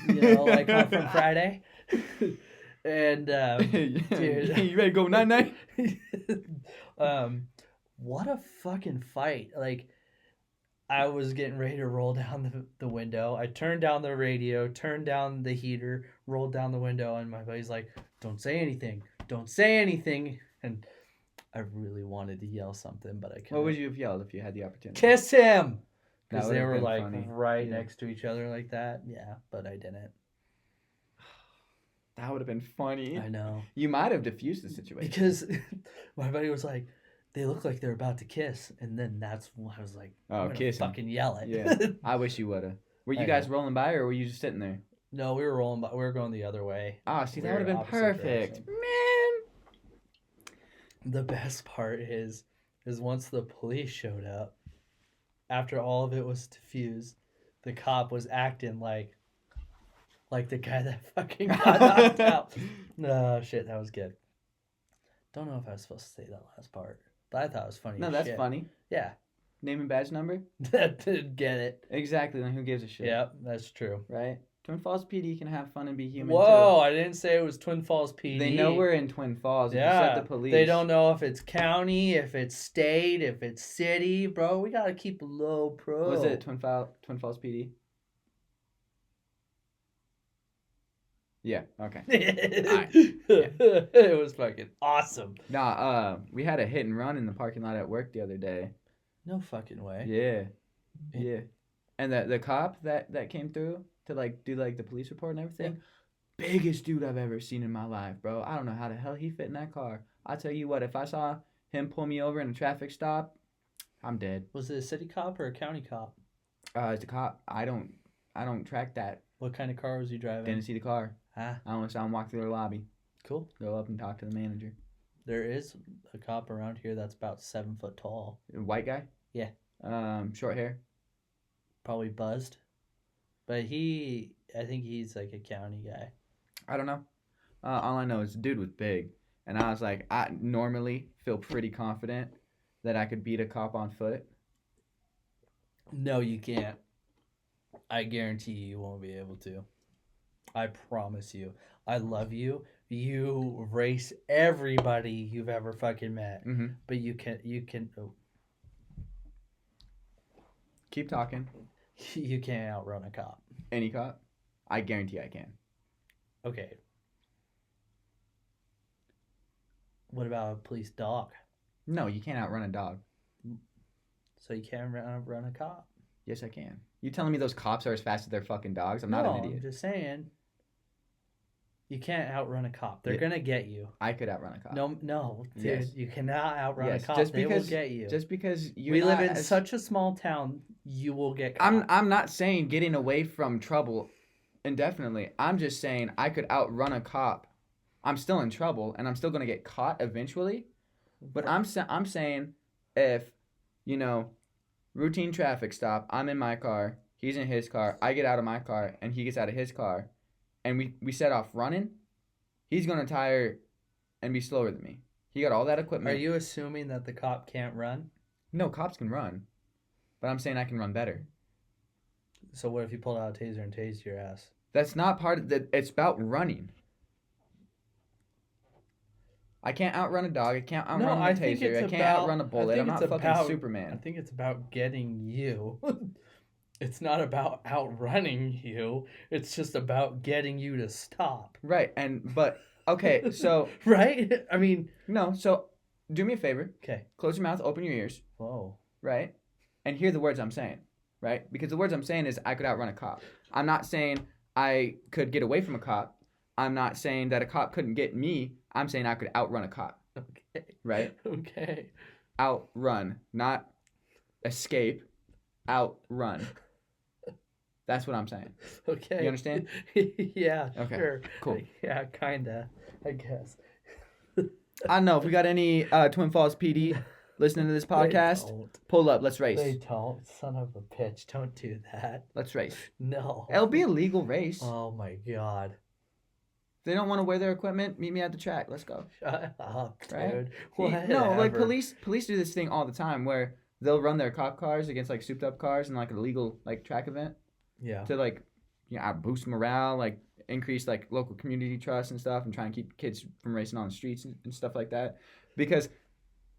Speaker 3: You know, like from Friday. And dude,
Speaker 2: you ready to go night-night?
Speaker 3: What a fucking fight. Like, I was getting ready to roll down the window. I turned down the radio, turned down the heater, rolled down the window, and my buddy's like, don't say anything. Don't say anything. And I really wanted to yell something, but I couldn't.
Speaker 2: What would you have yelled if you had the opportunity?
Speaker 3: Kiss him!
Speaker 2: That
Speaker 3: Because they
Speaker 2: would've
Speaker 3: were
Speaker 2: been
Speaker 3: like
Speaker 2: funny.
Speaker 3: right next to each other like that. Yeah, but I didn't.
Speaker 2: That would have been funny.
Speaker 3: I know.
Speaker 2: You might have diffused the situation.
Speaker 3: Because my buddy was like, they look like they're about to kiss. And then that's when I was like,
Speaker 2: Oh,
Speaker 3: I'm gonna
Speaker 2: kissing.
Speaker 3: fucking yell it.
Speaker 2: Yeah. I wish you would have. Were you
Speaker 3: I
Speaker 2: guys
Speaker 3: know.
Speaker 2: rolling by or were you just sitting there?
Speaker 3: No, we were rolling by. We were going the other way.
Speaker 2: Ah, see, that
Speaker 3: We're
Speaker 2: would have been
Speaker 3: opposite
Speaker 2: perfect.
Speaker 3: direction.
Speaker 2: Man.
Speaker 3: The best part is once the police showed up, after all of it was diffused, the cop was acting like the guy that fucking got knocked out. No, shit, that was good. Don't know if I was supposed to say that last part, but I thought it was funny.
Speaker 2: No,
Speaker 3: as
Speaker 2: that's
Speaker 3: shit.
Speaker 2: funny.
Speaker 3: Yeah,
Speaker 2: Name and badge number?
Speaker 3: that did get it.
Speaker 2: Exactly, then who gives a shit?
Speaker 3: Yeah, that's true.
Speaker 2: Right? Twin Falls PD can have fun and be human
Speaker 3: Whoa, I didn't say it was Twin Falls PD.
Speaker 2: too. They know we're in Twin Falls. If you
Speaker 3: Yeah,
Speaker 2: said the police.
Speaker 3: they don't know if it's county, if it's state, if it's city, bro. We gotta keep a low pro.
Speaker 2: Was it Twin Falls PD? Yeah, okay.
Speaker 3: It was fucking awesome.
Speaker 2: Nah, we had a hit and run in the parking lot at work the other day.
Speaker 3: No fucking way.
Speaker 2: Yeah. Yeah. And the cop that came through to like do like the police report and everything, biggest dude I've ever seen in my life, bro. I don't know how the hell he fit in that car. I tell you what, if I saw him pull me over in a traffic stop, I'm dead.
Speaker 3: Was it a city cop or a county cop?
Speaker 2: It's a cop. I don't track that.
Speaker 3: What kind of car was he driving?
Speaker 2: Didn't see the car.
Speaker 3: Ah,
Speaker 2: I only saw him walk through the lobby.
Speaker 3: cool.
Speaker 2: Go up and talk to the manager.
Speaker 3: There is a cop around here that's about 7 foot tall.
Speaker 2: White guy?
Speaker 3: Yeah.
Speaker 2: Short hair?
Speaker 3: Probably buzzed. But I think he's like a county guy.
Speaker 2: I don't know. All I know is the dude was big. And I was like, I normally feel pretty confident that I could beat a cop on foot.
Speaker 3: No, you can't. I guarantee you won't be able to. I promise you. I love you. You race everybody you've ever fucking met.
Speaker 2: Mm-hmm.
Speaker 3: But you can
Speaker 2: Keep talking.
Speaker 3: you can't outrun a cop.
Speaker 2: Any cop? I guarantee I can.
Speaker 3: Okay. What about a police dog?
Speaker 2: No, you can't outrun a dog.
Speaker 3: So you can't outrun a cop?
Speaker 2: Yes, I can. You telling me those cops are as fast as their fucking dogs? I'm not
Speaker 3: No,
Speaker 2: an idiot.
Speaker 3: I'm just saying. You can't outrun a cop. They're
Speaker 2: Yeah.
Speaker 3: gonna get you.
Speaker 2: I could outrun a cop.
Speaker 3: No, dude.
Speaker 2: Yes.
Speaker 3: You cannot outrun
Speaker 2: Yes,
Speaker 3: a cop.
Speaker 2: just
Speaker 3: They will
Speaker 2: because-
Speaker 3: get you.
Speaker 2: Just because you
Speaker 3: We live in such a small town, you will get caught.
Speaker 2: I'm not saying getting away from trouble indefinitely. I'm just saying I could outrun a cop. I'm still in trouble and I'm still going to get caught eventually. But I'm saying if, routine traffic stop, I'm in my car, he's in his car, I get out of my car and he gets out of his car and we set off running, he's going to tire and be slower than me. He got all that equipment.
Speaker 3: Are you assuming that the cop can't run?
Speaker 2: No, cops can run. But I'm saying I can run better.
Speaker 3: So what if you pulled out a taser and tased your ass?
Speaker 2: That's not part of the. It's about running. I can't outrun a dog. I can't outrun
Speaker 3: I
Speaker 2: a
Speaker 3: think
Speaker 2: taser.
Speaker 3: it's
Speaker 2: I can't
Speaker 3: about-
Speaker 2: outrun a
Speaker 3: I
Speaker 2: bullet.
Speaker 3: think
Speaker 2: I'm not
Speaker 3: it's
Speaker 2: fucking
Speaker 3: about- I
Speaker 2: Superman.
Speaker 3: think it's about getting you. It's not about outrunning you. It's just about getting you to stop.
Speaker 2: Right. But okay. So
Speaker 3: Right? I mean,
Speaker 2: no. So do me a favor.
Speaker 3: okay.
Speaker 2: Close your mouth. Open your ears.
Speaker 3: Whoa.
Speaker 2: Right. And hear the words I'm saying. Right. Because the words I'm saying is I could outrun a cop. I'm not saying I could get away from a cop. I'm not saying that a cop couldn't get me. I'm saying I could outrun a cop.
Speaker 3: Okay.
Speaker 2: Right.
Speaker 3: Okay.
Speaker 2: Outrun, not escape. Outrun. That's what I'm saying.
Speaker 3: Okay.
Speaker 2: You understand?
Speaker 3: Yeah.
Speaker 2: Okay,
Speaker 3: Sure.
Speaker 2: cool.
Speaker 3: Yeah, kinda. I guess.
Speaker 2: I don't know if we got any Twin Falls PD listening to this podcast.
Speaker 3: They don't.
Speaker 2: Pull up. Let's race.
Speaker 3: They don't. Son of a bitch. Don't do that.
Speaker 2: Let's race.
Speaker 3: No.
Speaker 2: It'll be a legal race.
Speaker 3: Oh my god.
Speaker 2: If they don't want to wear their equipment, meet me at the track. Let's go.
Speaker 3: Shut up,
Speaker 2: Right?
Speaker 3: dude.
Speaker 2: No, like
Speaker 3: Whatever.
Speaker 2: police do this thing all the time where they'll run their cop cars against like souped up cars in like a legal like track event
Speaker 3: Yeah.
Speaker 2: to like boost morale, like increase like local community trust and stuff, and try and keep kids from racing on the streets and stuff like that. Because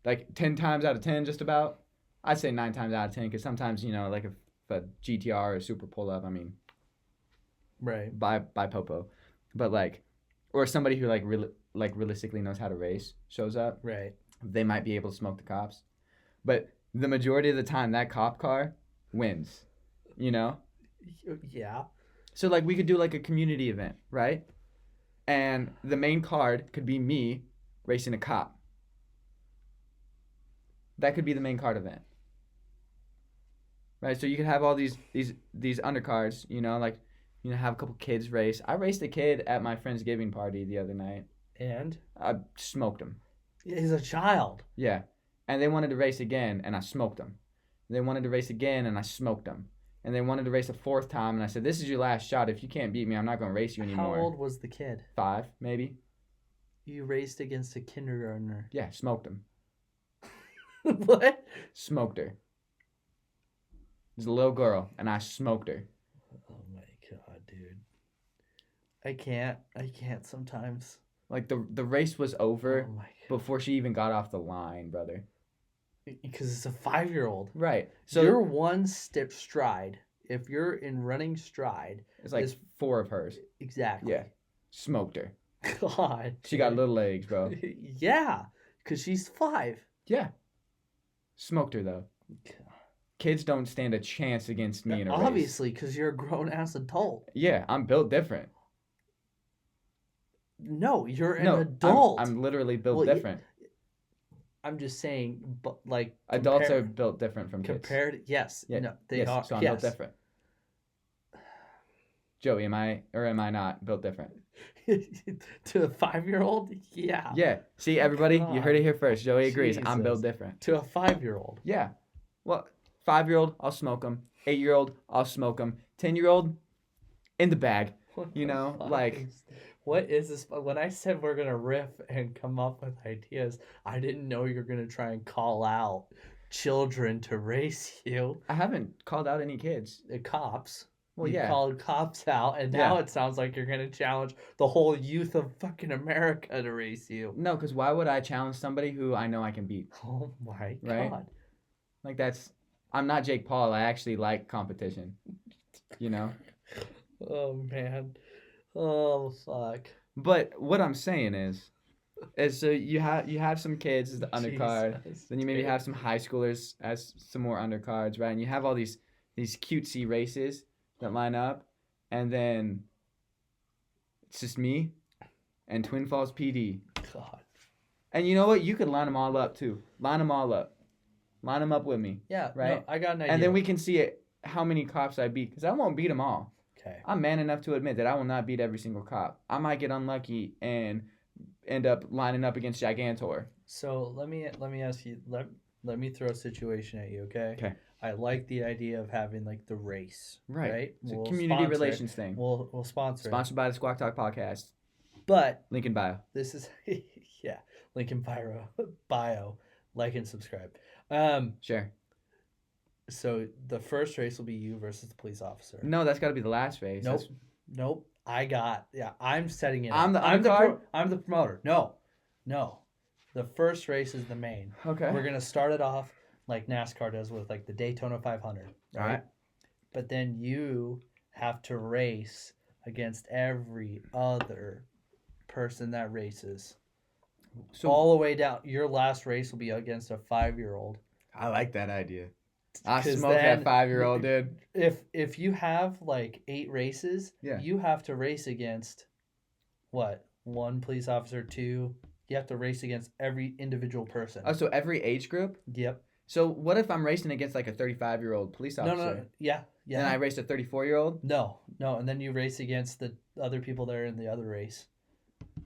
Speaker 2: like 10 times out of 10, just about, I'd say 9 times out of 10, because sometimes like if a GTR or a super pull up, I mean,
Speaker 3: Right.
Speaker 2: by Popo, but like, or somebody who like realistically knows how to race shows up,
Speaker 3: Right.
Speaker 2: they might be able to smoke the cops, but the majority of the time that cop car wins,
Speaker 3: Yeah.
Speaker 2: So like we could do like a community event, right? And the main card could be me racing a cop. That could be the main card event. Right? So you could have all these undercards, have a couple kids race. I raced a kid at my Friendsgiving party the other night.
Speaker 3: And
Speaker 2: I smoked him.
Speaker 3: he's a child.
Speaker 2: Yeah. And they wanted to race again, and I smoked them. They wanted to race again, and I smoked them. And they wanted to race a fourth time, and I said, this is your last shot. If you can't beat me, I'm not going to race you anymore.
Speaker 3: How old was the kid?
Speaker 2: 5, maybe.
Speaker 3: You raced against a kindergartner.
Speaker 2: Yeah, smoked him.
Speaker 3: What?
Speaker 2: Smoked her. There's a little girl, and I smoked her.
Speaker 3: Oh my god, dude. I can't sometimes.
Speaker 2: Like, the race was over
Speaker 3: Oh my god.
Speaker 2: before she even got off the line, brother.
Speaker 3: Because it's a 5-year-old.
Speaker 2: Right. So
Speaker 3: Your one step stride, if you're in running stride,
Speaker 2: it's like
Speaker 3: is
Speaker 2: 4 of hers.
Speaker 3: exactly.
Speaker 2: Yeah. Smoked her.
Speaker 3: God.
Speaker 2: She got little legs, bro.
Speaker 3: Yeah, because she's 5.
Speaker 2: Yeah. Smoked her, though. Kids don't stand a chance against me in a race.
Speaker 3: Obviously, because you're a grown ass adult.
Speaker 2: Yeah, I'm built different.
Speaker 3: No, you're an
Speaker 2: No,
Speaker 3: adult.
Speaker 2: I'm literally built
Speaker 3: Well,
Speaker 2: different.
Speaker 3: I'm just saying, but like
Speaker 2: Adults are built different from kids.
Speaker 3: compared. Yes,
Speaker 2: Yeah,
Speaker 3: no, they
Speaker 2: yes,
Speaker 3: are.
Speaker 2: so I'm built different. Joey, am I or am I not built different?
Speaker 3: To a 5-year-old, yeah.
Speaker 2: Yeah. See, everybody, you heard it here first. Joey agrees. I'm built
Speaker 3: Jesus.
Speaker 2: different.
Speaker 3: To a 5-year-old.
Speaker 2: Yeah. Well, 5-year-old, I'll smoke him. 8-year-old, I'll smoke him. 10-year-old, in the bag.
Speaker 3: What
Speaker 2: You
Speaker 3: the
Speaker 2: know,
Speaker 3: fuck
Speaker 2: like-
Speaker 3: what is this? When I said we're gonna riff and come up with ideas, I didn't know you're gonna try and call out children to race you.
Speaker 2: I haven't called out any kids.
Speaker 3: The cops.
Speaker 2: Well,
Speaker 3: You
Speaker 2: yeah.
Speaker 3: called cops out, and now
Speaker 2: Yeah.
Speaker 3: it sounds like you're gonna challenge the whole youth of fucking America to race you.
Speaker 2: No, because why would I challenge somebody who I know I can beat?
Speaker 3: Oh my
Speaker 2: Right?
Speaker 3: god.
Speaker 2: Like, I'm not Jake Paul. I actually like competition. You know?
Speaker 3: Oh man. Oh fuck.
Speaker 2: But what I'm saying is so you have some kids as the undercard.
Speaker 3: Jesus,
Speaker 2: Then you maybe
Speaker 3: dude.
Speaker 2: have some high schoolers as some more undercards, right? And you have all these cutesy races that line up, and then it's just me and Twin Falls PD.
Speaker 3: God.
Speaker 2: And you know what? You could line them all up too. Line them all up. Line them up with me,
Speaker 3: Yeah.
Speaker 2: Right?
Speaker 3: No, I got an idea.
Speaker 2: and then we can see how many cops I beat, because I won't beat them all.
Speaker 3: Okay.
Speaker 2: I'm man enough to admit that I will not beat every single cop. I might get unlucky and end up lining up against Gigantor.
Speaker 3: So let me ask you. Let me throw a situation at you. Okay.
Speaker 2: Okay.
Speaker 3: I like the idea of having like the race. Right.
Speaker 2: It's a
Speaker 3: We'll
Speaker 2: community
Speaker 3: sponsor it.
Speaker 2: relations thing.
Speaker 3: We'll sponsor. it.
Speaker 2: Sponsored by the Squawk Talk Podcast.
Speaker 3: But
Speaker 2: Link in bio.
Speaker 3: this is yeah. Link in bio. Like and subscribe.
Speaker 2: Sure.
Speaker 3: So the first race will be you versus the police officer.
Speaker 2: No, that's got to be the last race.
Speaker 3: Nope.
Speaker 2: That's-
Speaker 3: Nope. I'm setting it.
Speaker 2: I'm
Speaker 3: up.
Speaker 2: the
Speaker 3: I'm
Speaker 2: undercard?
Speaker 3: I'm the promoter. No. The first race is the main.
Speaker 2: Okay.
Speaker 3: We're gonna start it off like NASCAR does with like the Daytona 500.
Speaker 2: All right.
Speaker 3: But then you have to race against every other person that races.
Speaker 2: So
Speaker 3: All the way down. Your last race will be against a 5-year-old.
Speaker 2: I like that idea. I
Speaker 3: 'Cause
Speaker 2: smoked
Speaker 3: then-
Speaker 2: that 5-year-old, dude.
Speaker 3: If you have like 8 races,
Speaker 2: Yeah.
Speaker 3: you have to race against what? 1 police officer, 2. You have to race against every individual person.
Speaker 2: Oh, so every age group?
Speaker 3: Yep.
Speaker 2: So what if I'm racing against like a 35-year-old police officer?
Speaker 3: No. Yeah.
Speaker 2: And I raced a 34-year-old?
Speaker 3: No, and then you race against the other people that are in the other race.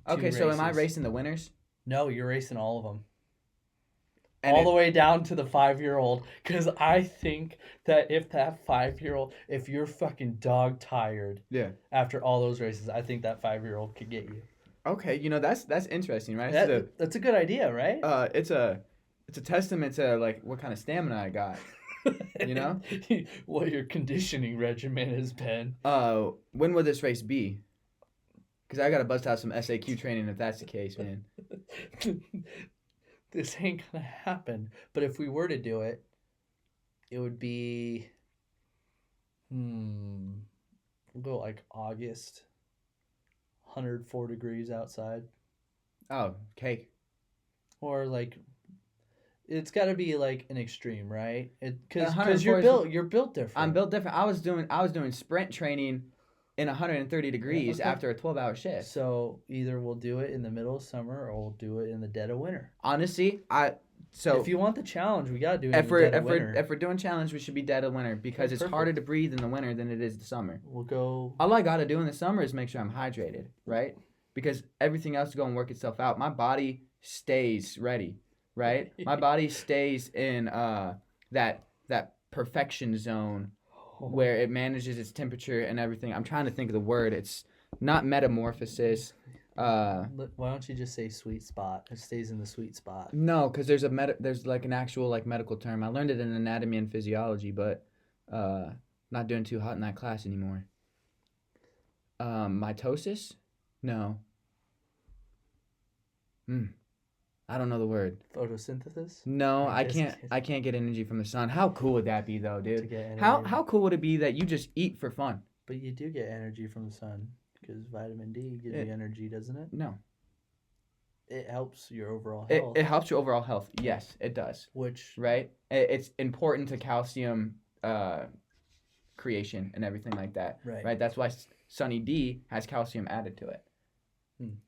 Speaker 2: Okay,
Speaker 3: Two
Speaker 2: so am I
Speaker 3: races.
Speaker 2: racing the winners?
Speaker 3: No, you're racing all of them.
Speaker 2: And
Speaker 3: All the way down to the 5-year-old. Because I think that if that 5-year-old, if you're fucking dog tired
Speaker 2: Yeah.
Speaker 3: after all those races, I think that 5-year-old could get you.
Speaker 2: Okay, that's interesting, right?
Speaker 3: That's a good idea, right?
Speaker 2: It's a testament to like what kind of stamina I got. You know?
Speaker 3: What your conditioning regimen has been.
Speaker 2: When would this race be? Because I gotta bust out some SAQ training if that's the case, man.
Speaker 3: This ain't gonna happen. But if we were to do it, it would be we'll go like August. 104 degrees outside.
Speaker 2: Oh, cake.
Speaker 3: Or like it's got to be like an extreme, right? Cuz
Speaker 2: 104
Speaker 3: you're
Speaker 2: is-
Speaker 3: built different.
Speaker 2: I'm built different. I was doing sprint training in 130 degrees
Speaker 3: okay.
Speaker 2: after a 12-hour shift.
Speaker 3: So either we'll do it in the middle of summer or we'll do it in the dead of winter.
Speaker 2: Honestly,
Speaker 3: If you want the challenge, we gotta do it in the dead of winter.
Speaker 2: if we're doing challenge, we should be dead of winter because
Speaker 3: Okay,
Speaker 2: it's
Speaker 3: perfect.
Speaker 2: harder to breathe in the winter than it is the summer.
Speaker 3: We'll go.
Speaker 2: All I gotta do in the summer is make sure I'm hydrated, right? Because everything else is gonna work itself out. My body stays ready, right? My body stays in that perfection zone where it manages its temperature and everything. I'm trying to think of the word. It's not metamorphosis.
Speaker 3: Why don't you just say sweet spot? It stays in the sweet spot.
Speaker 2: No, because there's like an actual like medical term. I learned it in anatomy and physiology, but not doing too hot in that class anymore. Mitosis? No. I don't know the word.
Speaker 3: Photosynthesis?
Speaker 2: No,
Speaker 3: I
Speaker 2: I
Speaker 3: guess
Speaker 2: can't. I can't get energy from the sun. How cool would that be, though,
Speaker 3: To
Speaker 2: dude?
Speaker 3: get energy.
Speaker 2: How cool would it be that you just eat for fun?
Speaker 3: But you do get energy from the sun because vitamin D gives you energy, doesn't it?
Speaker 2: No,
Speaker 3: It helps your overall
Speaker 2: it
Speaker 3: health.
Speaker 2: helps your overall health. Yes, it does.
Speaker 3: Which
Speaker 2: Right? It's important to calcium creation and everything like that.
Speaker 3: right.
Speaker 2: That's why Sunny D has calcium added to it.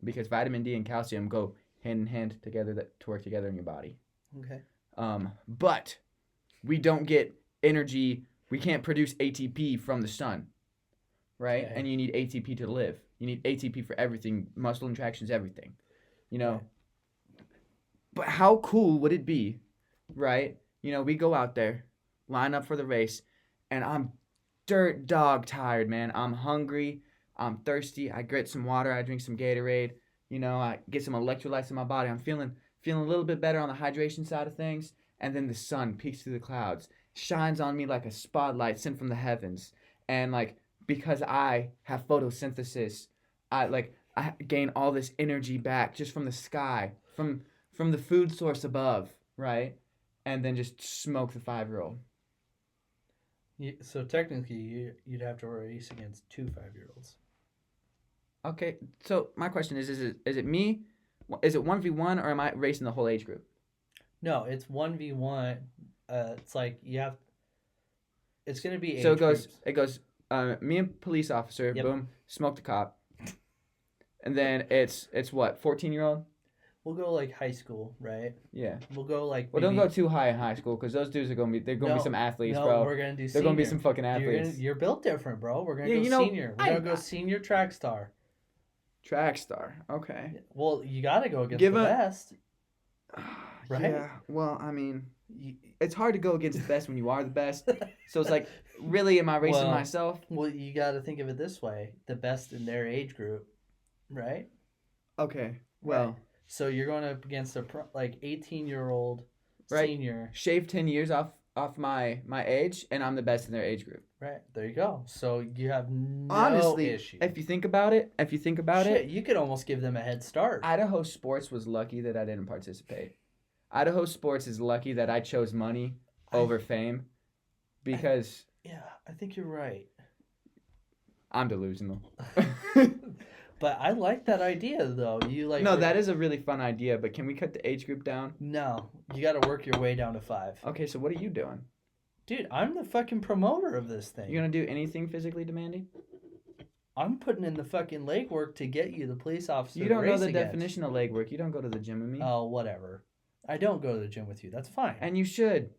Speaker 2: Because vitamin D and calcium go hand in hand together to work together in your body.
Speaker 3: Okay.
Speaker 2: But we don't get energy. We can't produce ATP from the sun, right?
Speaker 3: Okay.
Speaker 2: And you need ATP to live. You need ATP for everything, muscle contractions, everything. You know.
Speaker 3: Okay.
Speaker 2: But how cool would it be, right? You know, we go out there, line up for the race, and I'm dirt dog tired, man. I'm hungry. I'm thirsty. I get some water. I drink some Gatorade. You know, I get some electrolytes in my body. I'm feeling a little bit better on the hydration side of things. And then the sun peeks through the clouds, shines on me like a spotlight sent from the heavens. And like, because I have photosynthesis, I gain all this energy back just from the sky, from the food source above, right? And then just smoke the 5-year-old.
Speaker 3: So technically, you'd have to race against 2 5-year-olds.
Speaker 2: Okay, so my question is it me? Is it 1v1 or am I racing the whole age group?
Speaker 3: No, it's 1v1. It's like you have. It's gonna be.
Speaker 2: So
Speaker 3: age
Speaker 2: it
Speaker 3: groups.
Speaker 2: goes me and police officer,
Speaker 3: Yep.
Speaker 2: boom, smoke the cop. And then it's what, 14-year-old?
Speaker 3: We'll go like high school, right?
Speaker 2: Yeah.
Speaker 3: We'll go like.
Speaker 2: Well, don't
Speaker 3: maybe-
Speaker 2: go too high in high school because those dudes are gonna be
Speaker 3: No,
Speaker 2: some athletes,
Speaker 3: no,
Speaker 2: bro.
Speaker 3: we're gonna do.
Speaker 2: They're gonna be
Speaker 3: senior.
Speaker 2: some fucking athletes.
Speaker 3: You're built different, bro. We're gonna
Speaker 2: Yeah,
Speaker 3: go
Speaker 2: you know,
Speaker 3: senior. We're gonna go senior track star.
Speaker 2: Track star. Okay.
Speaker 3: Well, you gotta go against
Speaker 2: Give
Speaker 3: the
Speaker 2: a-
Speaker 3: best. Right?
Speaker 2: Yeah. Well, I mean, it's hard to go against the best when you are the best. So it's like, really, am I racing
Speaker 3: Well,
Speaker 2: myself?
Speaker 3: Well, you gotta think of it this way: the best in their age group, right?
Speaker 2: Okay. Well,
Speaker 3: Right. So you're going up against a 18-year-old
Speaker 2: Right.
Speaker 3: senior.
Speaker 2: shave 10 years off my age, and I'm the best in their age group.
Speaker 3: Right. There you go. So you have no
Speaker 2: Honestly,
Speaker 3: issue.
Speaker 2: if you think about it,
Speaker 3: Shit, you could almost give them a head start.
Speaker 2: Idaho Sports was lucky that I didn't participate. Idaho Sports is lucky that I chose money over fame because
Speaker 3: Yeah, I think you're right.
Speaker 2: I'm delusional.
Speaker 3: But I like that idea though. You like
Speaker 2: No, that is a really fun idea, but can we cut the age group down?
Speaker 3: No, you got to work your way down to 5.
Speaker 2: Okay, so what are you doing?
Speaker 3: Dude, I'm the fucking promoter of this thing.
Speaker 2: You gonna do anything physically demanding?
Speaker 3: I'm putting in the fucking legwork to get you the police officer.
Speaker 2: You
Speaker 3: to
Speaker 2: don't know
Speaker 3: race
Speaker 2: the
Speaker 3: against.
Speaker 2: definition of leg work. You don't go to the gym with me.
Speaker 3: Oh, whatever. I don't go to the gym with you. That's fine.
Speaker 2: And you should.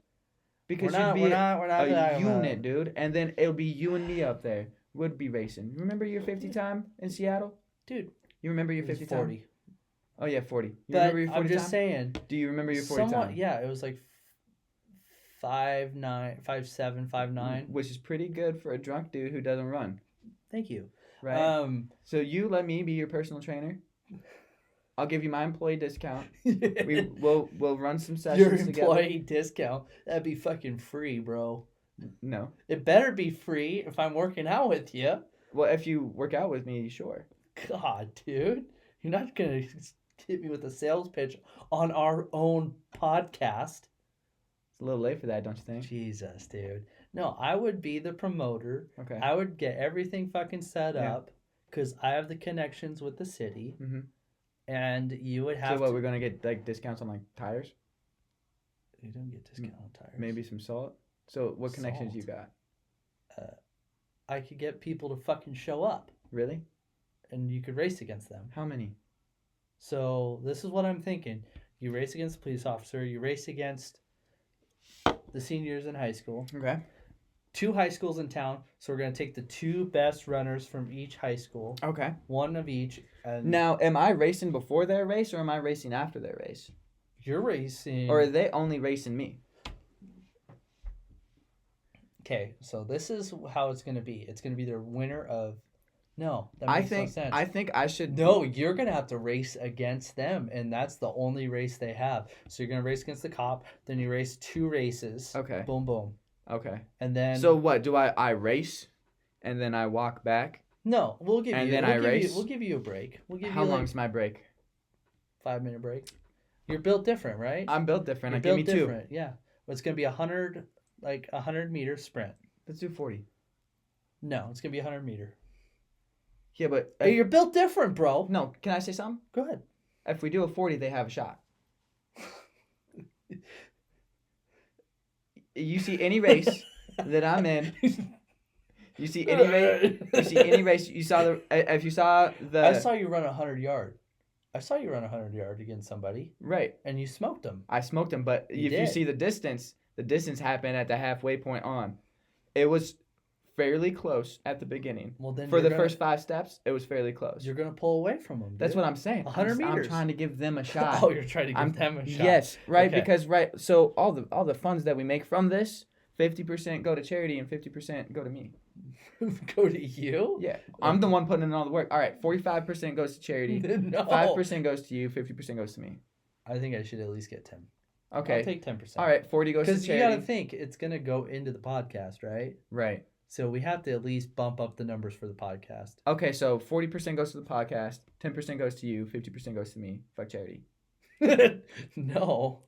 Speaker 2: Because
Speaker 3: we're not
Speaker 2: you'd be
Speaker 3: talking
Speaker 2: a
Speaker 3: about
Speaker 2: unit, dude. And then it'll be you and me up there. Would be racing. Remember your 50 time in Seattle?
Speaker 3: Dude,
Speaker 2: You remember your
Speaker 3: it was
Speaker 2: 50 time?
Speaker 3: 40.
Speaker 2: Oh yeah, 40. You
Speaker 3: But
Speaker 2: remember your 40
Speaker 3: I'm just
Speaker 2: time?
Speaker 3: saying.
Speaker 2: Do you remember your 40
Speaker 3: Somewhat,
Speaker 2: time?
Speaker 3: yeah. It was like 5'9", 5'7", 5'9".
Speaker 2: Which is pretty good for a drunk dude who doesn't run.
Speaker 3: Thank you.
Speaker 2: Right? So you let me be your personal trainer. I'll give you my employee discount. We'll run some sessions
Speaker 3: Your
Speaker 2: together.
Speaker 3: employee discount. That'd be fucking free, bro.
Speaker 2: No.
Speaker 3: It better be free if I'm working out with you.
Speaker 2: Well, if you work out with me, sure.
Speaker 3: God, dude. You're not going to hit me with a sales pitch on our own podcast.
Speaker 2: It's a little late for that, don't you think?
Speaker 3: Jesus, dude. No, I would be the promoter.
Speaker 2: Okay.
Speaker 3: I would get everything fucking set
Speaker 2: Yeah.
Speaker 3: up because I have the connections with the city.
Speaker 2: Mm-hmm.
Speaker 3: And you would
Speaker 2: So
Speaker 3: have
Speaker 2: what,
Speaker 3: to...
Speaker 2: we're going to get like discounts on like tires?
Speaker 3: You don't get discount on tires.
Speaker 2: Maybe some salt? So what connections you
Speaker 3: Salt.
Speaker 2: got?
Speaker 3: I could get people to fucking show up,
Speaker 2: Really?
Speaker 3: and you could race against them.
Speaker 2: How many?
Speaker 3: So this is what I'm thinking. You race against a police officer. You race against the seniors in high school.
Speaker 2: Okay.
Speaker 3: 2 high schools in town. So we're going to take the 2 best runners from each high school.
Speaker 2: Okay.
Speaker 3: One of each. And
Speaker 2: Now, am I racing before their race or am I racing after their race?
Speaker 3: you're racing.
Speaker 2: Or are they only racing me?
Speaker 3: Okay, so this is how it's going to be. It's going to be the winner of. No, that
Speaker 2: I
Speaker 3: makes
Speaker 2: think
Speaker 3: no sense.
Speaker 2: I think I should.
Speaker 3: No, you're going to have to race against them, and that's the only race they have. So you're going to race against the cop, then you race 2 races.
Speaker 2: Okay.
Speaker 3: Boom, boom.
Speaker 2: Okay.
Speaker 3: And then.
Speaker 2: So what? Do I race, and then I walk back?
Speaker 3: No, we'll give
Speaker 2: And
Speaker 3: you.
Speaker 2: then
Speaker 3: we'll
Speaker 2: I
Speaker 3: give
Speaker 2: race?
Speaker 3: we'll give you a break. We'll give
Speaker 2: How
Speaker 3: you like
Speaker 2: long's my break?
Speaker 3: 5-minute break. You're built different, right?
Speaker 2: I'm built different.
Speaker 3: You're
Speaker 2: Give me
Speaker 3: built
Speaker 2: 2.
Speaker 3: different. Yeah, but it's gonna be 100-meter sprint.
Speaker 2: Let's do 40.
Speaker 3: No, it's gonna be 100-meter.
Speaker 2: Yeah, but
Speaker 3: Hey, you're built different, bro.
Speaker 2: no. Can I say something?
Speaker 3: Go ahead.
Speaker 2: If we do a 40, they have a shot. You see any race that I'm in? You see any race? You see any race? You saw the? If you saw the?
Speaker 3: I saw you run 100-yard. I saw you run 100-yard against somebody,
Speaker 2: Right.
Speaker 3: and you smoked them.
Speaker 2: I smoked him, but
Speaker 3: You
Speaker 2: if you
Speaker 3: did.
Speaker 2: see the distance happened at the halfway point on. It was fairly close at the beginning.
Speaker 3: Well, then
Speaker 2: For
Speaker 3: you're
Speaker 2: the
Speaker 3: gonna-
Speaker 2: first 5 steps, it was fairly close.
Speaker 3: you're gonna pull away from them.
Speaker 2: That's what I'm saying.
Speaker 3: 100
Speaker 2: I'm
Speaker 3: meters.
Speaker 2: trying to give them a shot.
Speaker 3: Oh, you're trying to give
Speaker 2: I'm-
Speaker 3: them a shot.
Speaker 2: Yes, right.
Speaker 3: Okay.
Speaker 2: Because so all the funds that we make from this, 50% go to charity and 50% go to me.
Speaker 3: Go to you.
Speaker 2: Yeah, I'm the one putting in all the work. All right, 45% goes to charity,
Speaker 3: No.
Speaker 2: 5% goes to you, 50% goes to me.
Speaker 3: I think I should at least get 10.
Speaker 2: Okay.
Speaker 3: I'll take 10%.
Speaker 2: All right, 40 goes to
Speaker 3: Because you
Speaker 2: charity.
Speaker 3: got to think it's going to go into the podcast, right?
Speaker 2: Right.
Speaker 3: So we have to at least bump up the numbers for the podcast.
Speaker 2: Okay, so 40% goes to the podcast, 10% goes to you, 50% goes to me. Fuck charity.
Speaker 3: No.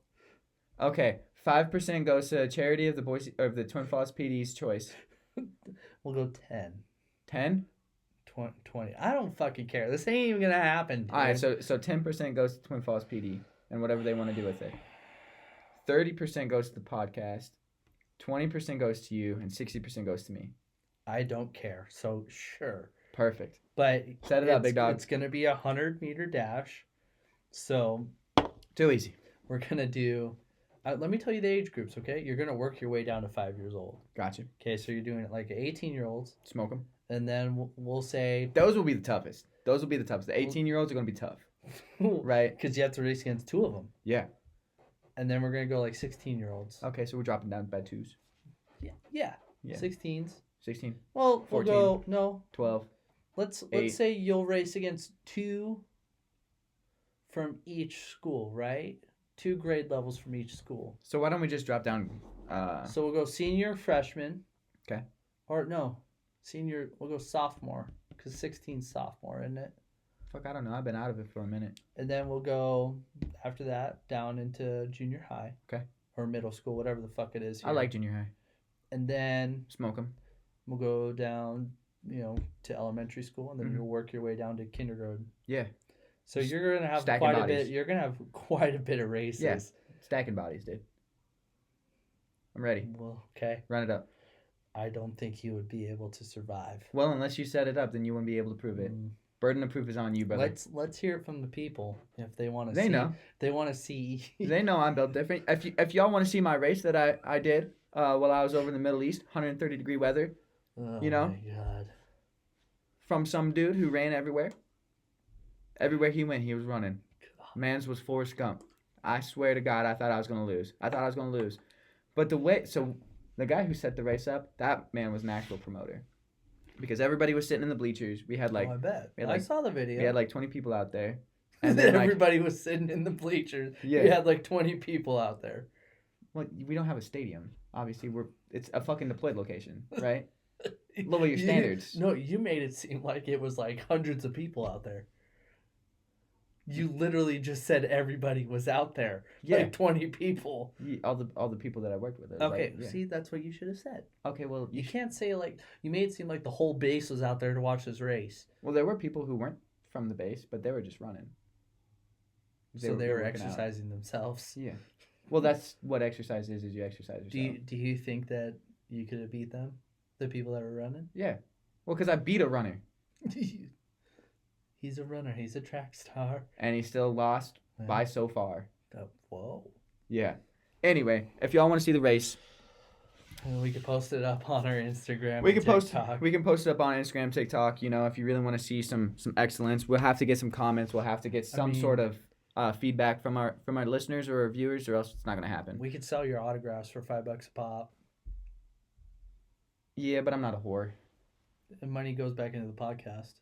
Speaker 2: Okay, 5% goes to charity of the Twin Falls PD's choice.
Speaker 3: We'll go 10.
Speaker 2: 10.
Speaker 3: 20. I don't fucking care. This ain't even going to happen. Dude.
Speaker 2: All right, so 10% goes to Twin Falls PD and whatever they want to do with it. 30% goes to the podcast, 20% goes to you, and 60% goes to me.
Speaker 3: I don't care. So sure.
Speaker 2: Perfect.
Speaker 3: But
Speaker 2: Set it up, big dog.
Speaker 3: It's going to be a 100-meter dash. So
Speaker 2: Too easy.
Speaker 3: we're going to do... let me tell you the age groups, okay? You're going to work your way down to 5 years old.
Speaker 2: Gotcha.
Speaker 3: Okay, so you're doing it like 18-year-olds.
Speaker 2: Smoke them.
Speaker 3: And then we'll say...
Speaker 2: Those will be the toughest. The 18-year-olds are going to be tough. Right?
Speaker 3: Because you have to race against 2 of them.
Speaker 2: Yeah.
Speaker 3: And then we're going to go like 16-year-olds.
Speaker 2: Okay, so we're dropping down by 2s.
Speaker 3: Yeah.
Speaker 2: Yeah.
Speaker 3: 16s.
Speaker 2: 16,
Speaker 3: Well,
Speaker 2: 14.
Speaker 3: we'll go... No.
Speaker 2: 12.
Speaker 3: Let's
Speaker 2: 8.
Speaker 3: say you'll race against 2 from each school, right? 2 grade levels from each school.
Speaker 2: So why don't we just drop down?
Speaker 3: So we'll go senior, freshman.
Speaker 2: Okay.
Speaker 3: Or no, senior. We'll go sophomore because 16's sophomore, isn't it?
Speaker 2: Fuck, I don't know. I've been out of it for a minute.
Speaker 3: And then we'll go after that down into junior high.
Speaker 2: Okay.
Speaker 3: Or middle school, whatever the fuck it is.
Speaker 2: I
Speaker 3: here.
Speaker 2: like junior high.
Speaker 3: And then
Speaker 2: Smoke them.
Speaker 3: we'll go down, to elementary school, and then
Speaker 2: Mhm.
Speaker 3: you'll work your way down to kindergarten.
Speaker 2: Yeah.
Speaker 3: So you're gonna have
Speaker 2: Stacking
Speaker 3: quite a
Speaker 2: bodies.
Speaker 3: bit. You're gonna have quite a bit of races.
Speaker 2: Yeah. Stacking bodies, dude. I'm ready.
Speaker 3: Well, okay.
Speaker 2: Run it up.
Speaker 3: I don't think you would be able to survive.
Speaker 2: Well, unless you set it up, then you wouldn't be able to prove it.
Speaker 3: Mm.
Speaker 2: Burden of proof is on you, brother.
Speaker 3: Let's hear it from the people if they want to.
Speaker 2: They know.
Speaker 3: They want to see.
Speaker 2: They know I'm built different. If y'all want to see my race that I did while I was over in the Middle East, 130-degree weather,
Speaker 3: Oh
Speaker 2: You know?
Speaker 3: my God.
Speaker 2: from some dude who ran everywhere. Everywhere he went, he was running. Man's was Forrest Gump. I swear to God, I thought I was going to lose. But the guy who set the race up, that man was an actual promoter. Because everybody was sitting in the bleachers. We had
Speaker 3: I bet.
Speaker 2: we had
Speaker 3: I
Speaker 2: like-
Speaker 3: saw the video.
Speaker 2: we had like 20 people out there.
Speaker 3: and
Speaker 2: And then like,
Speaker 3: everybody was sitting in the bleachers.
Speaker 2: Yeah.
Speaker 3: You had like 20 people out there.
Speaker 2: well, we don't have a stadium. Obviously, it's a fucking deployed location, right? Lower your standards.
Speaker 3: No, you made it seem like it was like hundreds of people out there. You literally just said everybody was out there.
Speaker 2: Yeah.
Speaker 3: Like 20 people.
Speaker 2: Yeah, all the people that I worked with.
Speaker 3: Okay,
Speaker 2: Like, yeah.
Speaker 3: see, that's what you should have said.
Speaker 2: Okay, well,
Speaker 3: You can't say like you made it seem like the whole base was out there to watch this race.
Speaker 2: well, there were people who weren't from the base, but they were just running.
Speaker 3: So they were
Speaker 2: working out.
Speaker 3: exercising themselves.
Speaker 2: Yeah. Well, that's what exercise is you exercise yourself.
Speaker 3: Do you think that you could have beat them? The people that were running?
Speaker 2: Yeah. Well, because I beat a runner.
Speaker 3: He's a runner. He's a track star.
Speaker 2: And he still lost
Speaker 3: Yeah.
Speaker 2: by so far.
Speaker 3: Whoa.
Speaker 2: Yeah. Anyway, if y'all want to see the race,
Speaker 3: And we could post it up on our Instagram.
Speaker 2: we
Speaker 3: and
Speaker 2: can
Speaker 3: TikTok.
Speaker 2: post it up on Instagram, TikTok. You know, if you really want to see some excellence, we'll have to get some comments. We'll have to get some sort of feedback from our listeners or our viewers, or else it's not gonna happen.
Speaker 3: We could sell your autographs for $5 a pop.
Speaker 2: Yeah, but I'm not a whore.
Speaker 3: And money goes back into the podcast.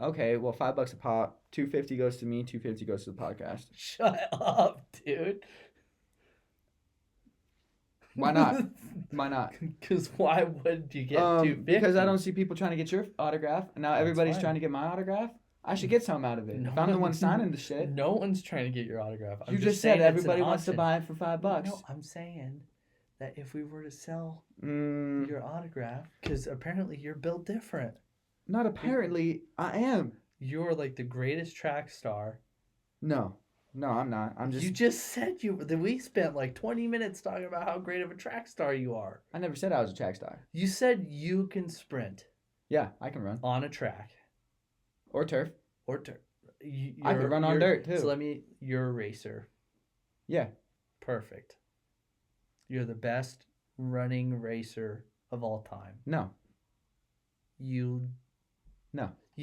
Speaker 2: Okay, well, $5 a pop, $2.50 goes to me, $2.50 goes to the podcast.
Speaker 3: Shut up, dude.
Speaker 2: Why not? Why not?
Speaker 3: Because why would you get $2.50?
Speaker 2: Because I don't see people trying to get your autograph, and now everybody's
Speaker 3: fine.
Speaker 2: trying to get my autograph. I should get something out of it.
Speaker 3: No
Speaker 2: if I'm the one
Speaker 3: one-
Speaker 2: signing the shit.
Speaker 3: No one's trying to get your autograph. I'm
Speaker 2: You just said
Speaker 3: saying it's an
Speaker 2: everybody wants to
Speaker 3: option.
Speaker 2: buy it for $5.
Speaker 3: No, I'm saying that if we were to sell
Speaker 2: Mm,
Speaker 3: your autograph, because apparently you're built different.
Speaker 2: not apparently. I am.
Speaker 3: You're like the greatest track star.
Speaker 2: No, I'm not. I'm just.
Speaker 3: You just said that we spent like 20 minutes talking about how great of a track star you are.
Speaker 2: I never said I was a track star.
Speaker 3: You said you can sprint
Speaker 2: Yeah, I can run
Speaker 3: on a track
Speaker 2: or turf.
Speaker 3: or dirt.
Speaker 2: I can run on dirt, too.
Speaker 3: So you're a racer.
Speaker 2: Yeah.
Speaker 3: Perfect. You're the best running racer of all time.
Speaker 2: No.
Speaker 3: You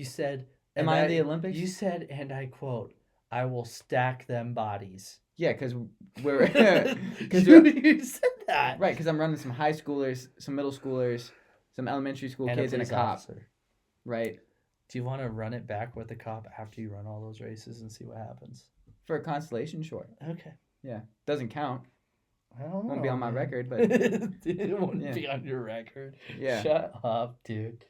Speaker 3: said.
Speaker 2: Am
Speaker 3: and
Speaker 2: I in the Olympics?
Speaker 3: You said, and I quote, "I will stack them bodies."
Speaker 2: Yeah, because we're
Speaker 3: You said that.
Speaker 2: right. Because I'm running some high schoolers, some middle schoolers, some elementary school kids, and a
Speaker 3: police
Speaker 2: cop.
Speaker 3: officer.
Speaker 2: Right.
Speaker 3: Do you want to run it back with the cop after you run all those races and see what happens?
Speaker 2: For a constellation, sure.
Speaker 3: Okay.
Speaker 2: Yeah, doesn't count.
Speaker 3: I don't know.
Speaker 2: Won't be on my
Speaker 3: man.
Speaker 2: record, but
Speaker 3: It won't
Speaker 2: Yeah.
Speaker 3: be on your record.
Speaker 2: yeah.
Speaker 3: Shut up, dude.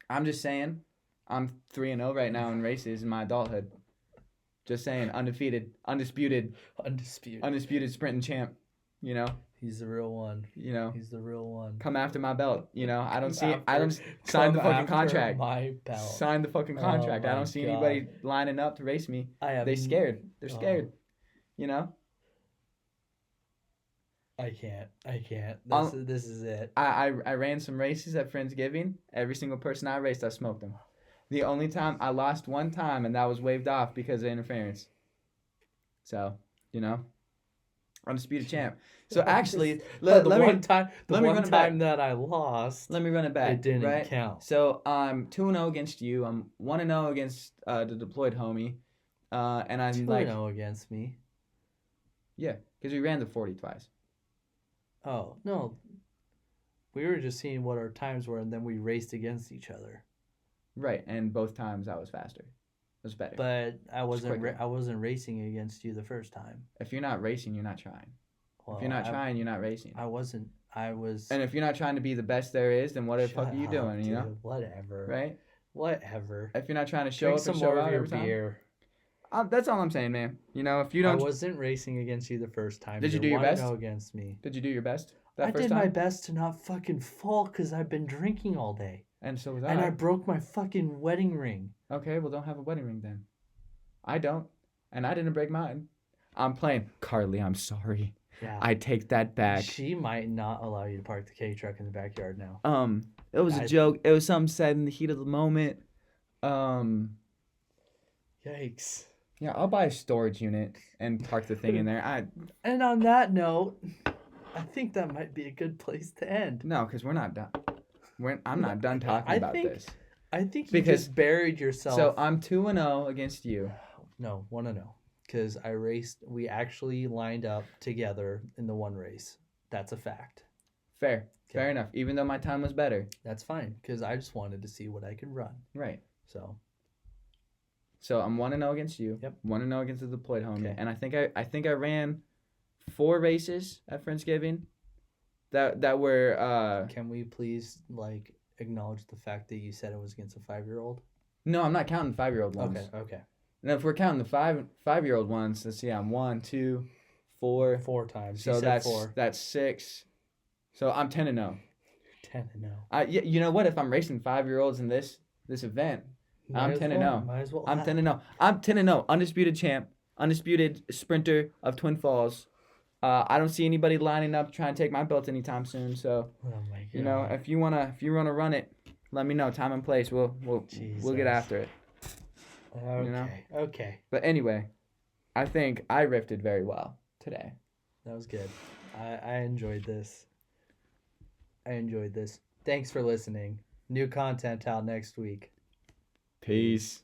Speaker 2: I'm just saying, I'm 3-0 right now in races in my adulthood. Just saying, undefeated, undisputed sprinting champ. You know,
Speaker 3: He's the real one. He's the real one.
Speaker 2: come after my belt. You know, I don't sign
Speaker 3: Come
Speaker 2: the fucking
Speaker 3: after
Speaker 2: contract.
Speaker 3: My belt.
Speaker 2: Sign the fucking contract. I
Speaker 3: my
Speaker 2: don't see
Speaker 3: God.
Speaker 2: anybody lining up to race me. They're scared. They're scared. You know.
Speaker 3: I can't.
Speaker 2: Um,
Speaker 3: This is it.
Speaker 2: I ran some races at Friendsgiving. Every single person I raced, I smoked them. The only time I lost one time, and that was waved off because of interference. So, you know, undisputed champ. So actually, let me
Speaker 3: one time that I lost,
Speaker 2: let me run it back.
Speaker 3: it didn't
Speaker 2: right?
Speaker 3: count.
Speaker 2: So I'm 2-0 against you. I'm 1-0 against the deployed homie, and I'm
Speaker 3: 2-0 against me.
Speaker 2: yeah, because we ran the 40 twice.
Speaker 3: Oh no, we were just seeing what our times were, and then we raced against each other.
Speaker 2: Right, and both times I was faster. It was better.
Speaker 3: But I wasn't.
Speaker 2: quicker.
Speaker 3: I wasn't racing against you the first time.
Speaker 2: If you're not racing, you're not trying.
Speaker 3: Well,
Speaker 2: If you're not trying, you're not racing.
Speaker 3: I wasn't. I was.
Speaker 2: And if you're not trying to be the best there is, then what the fuck
Speaker 3: Shut
Speaker 2: are you
Speaker 3: up,
Speaker 2: doing? You know,
Speaker 3: dude. Whatever.
Speaker 2: right?
Speaker 3: Whatever.
Speaker 2: If you're not trying to show
Speaker 3: Drink
Speaker 2: up
Speaker 3: some
Speaker 2: and show
Speaker 3: more
Speaker 2: out
Speaker 3: of your
Speaker 2: every time,
Speaker 3: beer.
Speaker 2: that's all I'm saying, man. You know, if you
Speaker 3: I
Speaker 2: don't,
Speaker 3: wasn't racing against you the first time.
Speaker 2: Did you
Speaker 3: You're
Speaker 2: do your best?
Speaker 3: 1-0 against me.
Speaker 2: did you do your best
Speaker 3: I
Speaker 2: that first
Speaker 3: did
Speaker 2: time?
Speaker 3: my best to not fucking fall because I've been drinking all day.
Speaker 2: And so was
Speaker 3: And I
Speaker 2: I.
Speaker 3: broke my fucking wedding ring.
Speaker 2: Okay, well, don't have a wedding ring then. I don't, and I didn't break mine. I'm playing. Carly, I'm sorry.
Speaker 3: Yeah.
Speaker 2: I take that back.
Speaker 3: She might not allow you to park the K truck in the backyard now.
Speaker 2: It was a
Speaker 3: Guys-
Speaker 2: joke. It was something said in the heat of the moment.
Speaker 3: Yikes.
Speaker 2: Yeah, I'll buy a storage unit and park the thing in there.
Speaker 3: And on that note, I think that might be a good place to end.
Speaker 2: No, because we're not done. I'm not done talking
Speaker 3: I
Speaker 2: about
Speaker 3: think-
Speaker 2: this.
Speaker 3: I think you
Speaker 2: Because-
Speaker 3: just buried yourself.
Speaker 2: So I'm 2-0 against you.
Speaker 3: No, 1-0. Because we actually lined up together in the one race. That's a fact.
Speaker 2: Fair.
Speaker 3: Okay.
Speaker 2: Fair enough. Even though my time was better.
Speaker 3: That's fine. Because I just wanted to see what I could run.
Speaker 2: Right.
Speaker 3: So,
Speaker 2: So I'm 1-0 against you.
Speaker 3: Yep.
Speaker 2: 1-0 against the deployed homie.
Speaker 3: Okay.
Speaker 2: And I think I ran 4 races at Friendsgiving that were
Speaker 3: can we please, acknowledge the fact that you said it was against a 5-year-old?
Speaker 2: no, I'm not counting 5-year-old ones.
Speaker 3: Okay.
Speaker 2: And if we're counting the 5-year-old ones, let's see, I'm 1, 2, 4.
Speaker 3: 4 times.
Speaker 2: So
Speaker 3: You said
Speaker 2: that's
Speaker 3: 4.
Speaker 2: that's 6. So I'm 10-0.
Speaker 3: 10-0.
Speaker 2: You know what? If I'm racing 5-year-olds in this event, I'm 10-0.
Speaker 3: Might as well.
Speaker 2: I'm 10-0. I'm 10-0. Undisputed champ. Undisputed sprinter of Twin Falls. I don't see anybody lining up trying to take my belt anytime soon. So,
Speaker 3: Oh my god.
Speaker 2: you know, if you wanna run it, let me know. Time and place. We'll get
Speaker 3: Jesus.
Speaker 2: after it.
Speaker 3: Okay.
Speaker 2: you know?
Speaker 3: Okay.
Speaker 2: But anyway, I think I riffed very well today.
Speaker 3: That was good. I enjoyed this. Thanks for listening. New content out next week.
Speaker 2: Peace.